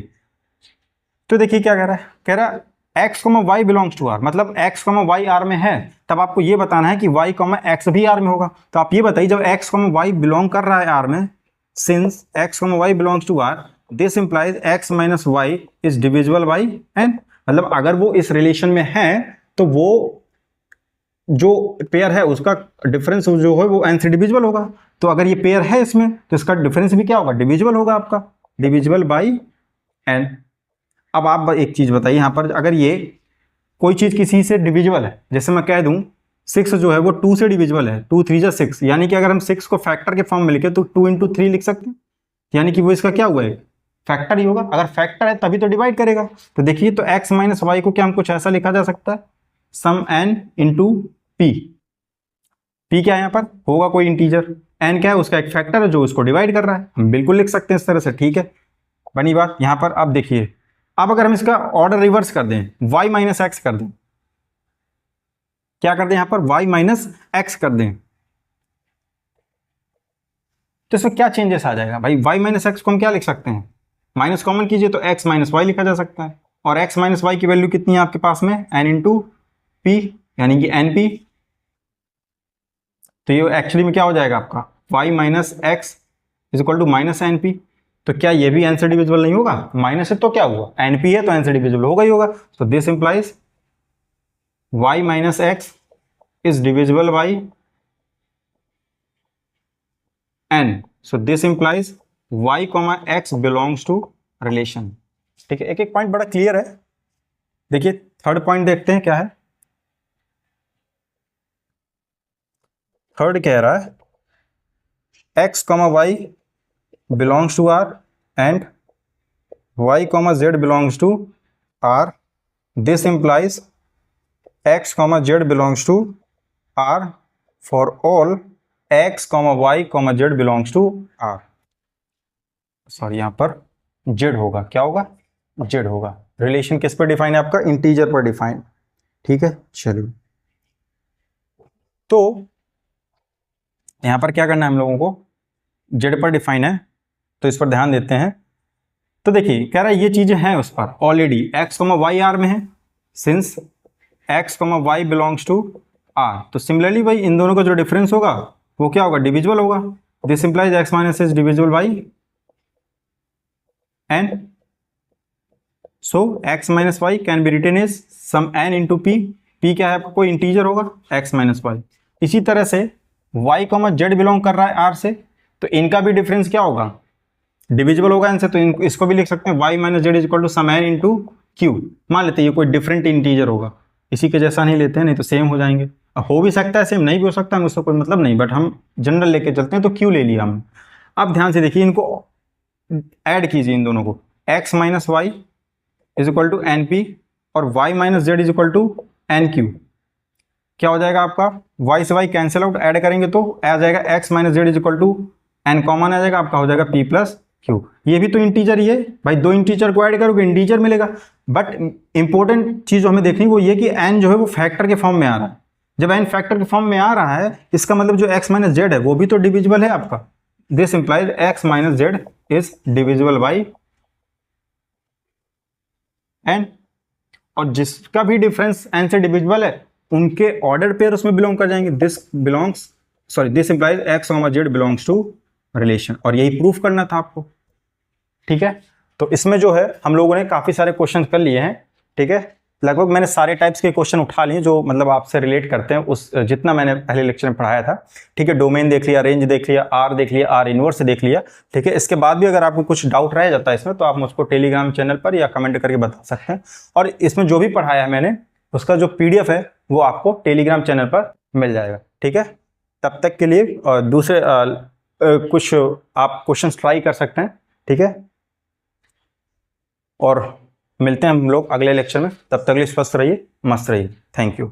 तो देखिए क्या कह रहा है, कह रहा है x comma y belongs to r, मतलब x कॉमा y r में है, तब आपको ये बताना है कि y कॉमा x भी r में होगा। तो आप ये बताइए जब x कॉमा y बिलोंग कर रहा है r में, since x comma y belongs to r, this implies x minus y is divisible by n, मतलब अगर वो इस रिलेशन में है तो वो जो पेयर है उसका डिफरेंस जो है वो n से डिविजिबल होगा। तो अगर ये पेयर है इसमें तो इसका डिफरेंस भी क्या होगा, डिविजिबल होगा आपका, डिविजिबल बाई n। अब आप एक चीज बताइए यहाँ पर, अगर ये कोई चीज किसी से डिविजिबल है, जैसे मैं कह दूं 6 जो है वो 2 से डिविजिबल है, 2 3 जा 6, यानी कि अगर हम 6 को फैक्टर के फॉर्म में लिखे तो 2 इंटू 3 लिख सकते हैं, यानी कि वो इसका क्या हुआ है, फैक्टर ही होगा। अगर फैक्टर है तभी तो डिवाइड करेगा। तो देखिए तो x माइनस वाई को क्या हम कुछ ऐसा लिखा जा सकता है, सम n इंटू पी। पी क्या है यहाँ पर, होगा कोई इंटीजर, n क्या है उसका एक फैक्टर है जो उसको डिवाइड कर रहा है, हम बिल्कुल लिख सकते हैं इस तरह से। ठीक है, बनी बात। यहाँ पर अब देखिए, अब अगर हम इसका ऑर्डर रिवर्स कर दें, y माइनस एक्स कर दें, क्या कर दें यहाँ पर, y माइनस एक्स कर दें, तो इसमें क्या चेंजेस आ जाएगा भाई। y माइनस एक्स को हम क्या लिख सकते हैं, माइनस कॉमन कीजिए तो x माइनस वाई लिखा जा सकता है, और x माइनस वाई की वैल्यू कितनी है आपके पास में, n इंटू पी, यानी कि np। तो ये एक्चुअली में क्या हो जाएगा आपका, y minus x is equal to minus n p. तो क्या ये भी n से डिविजिबल नहीं होगा, माइनस है तो क्या हुआ, np है तो n से डिविजिबल होगा ही होगा। So this implies y minus x is divisible by n। So this implies y comma x belongs to relation. ठीक है, एक एक पॉइंट बड़ा क्लियर है। देखिए थर्ड पॉइंट देखते हैं क्या है। थर्ड कह रहा है x comma Y belongs to r and y comma z belongs to r, this implies x comma z belongs to r for all x comma y comma z belongs to r। Sorry यहाँ पर z होगा, क्या होगा, z होगा। रिलेशन किस पर डिफाइन है आपका, इंटीजर पर डिफाइन। ठीक है, चलिए तो यहां पर क्या करना है हम लोगों को, z पर डिफाइन है तो इस पर ध्यान देते हैं। तो देखिए कह रहा है ये चीजें हैं उस पर already, x comma y R में है, since x comma Y belongs to r, तो सिमिलरली भाई इन दोनों का जो डिफरेंस होगा वो क्या होगा, डिविजिबल होगा। This implies x minus is divisible by n। सो x minus y can be written is some n into p. P क्या है आपका, कोई इंटीजर होगा x माइनस वाई। इसी तरह से y कॉमा जेड बिलोंग कर रहा है r से, तो इनका भी डिफरेंस क्या होगा, डिविजिबल होगा इनसे, तो इसको भी लिख सकते हैं y minus Z is equal to some n into q. मान लेते हैं ये कोई डिफरेंट इंटीजर होगा, इसी के जैसा नहीं लेते हैं, नहीं तो सेम हो जाएंगे। हो भी सकता है सेम, नहीं भी हो सकता है, उसका कोई मतलब नहीं, बट हम जनरल लेके चलते हैं तो क्यू ले लिया हम। अब ध्यान से देखिए, इनको ऐड कीजिए इन दोनों को, x minus y is equal to n p और y minus Z is equal to n q. क्या हो जाएगा आपका, y से y कैंसिल आउट, ऐड करेंगे तो आ जाएगा x minus Z is equal to N, common आ जाएगा आपका, हो जाएगा p प्लस क्यू। ये भी तो इंटीजर ही है भाई, दो इंटीजर को ऐड करोगे इंटीजर मिलेगा। बट इंपॉर्टेंट चीज जो हमें देखनी वो ये कि n जो है वो फैक्टर के फॉर्म में आ रहा है। जब n फैक्टर के फॉर्म में आ रहा है इसका मतलब जो x माइनस जेड है वो भी तो डिविजिबल है आपका। This implies x minus Z is divisible by n, और जिसका भी डिफरेंस n से डिविजिबल है उनके ऑर्डर पेयर उसमें बिलोंग कर जाएंगे। This implies x comma z belongs to relation, और यही प्रूफ करना था आपको। ठीक है, तो इसमें जो है हम लोगों ने काफी सारे क्वेश्चन कर लिए हैं। ठीक है, लगभग मैंने सारे टाइप्स के क्वेश्चन उठा लिए जो मतलब आपसे रिलेट करते हैं उस जितना मैंने पहले लेक्चर में पढ़ाया था। ठीक है, डोमेन देख लिया, रेंज देख लिया, आर देख लिया, आर इनवर्स देख लिया। ठीक है, इसके बाद भी अगर आपको कुछ डाउट रह जाता है इसमें तो आप मुझको टेलीग्राम चैनल पर या कमेंट करके बता सकते हैं। और इसमें जो भी पढ़ाया है मैंने उसका जो PDF है वो आपको टेलीग्राम चैनल पर मिल जाएगा। ठीक है, तब तक के लिए दूसरे कुछ आप क्वेश्चंस ट्राई कर सकते हैं। ठीक है, और मिलते हैं हम लोग अगले लेक्चर में। तब तक के लिए स्वस्थ रहिए, मस्त रहिए। Thank you.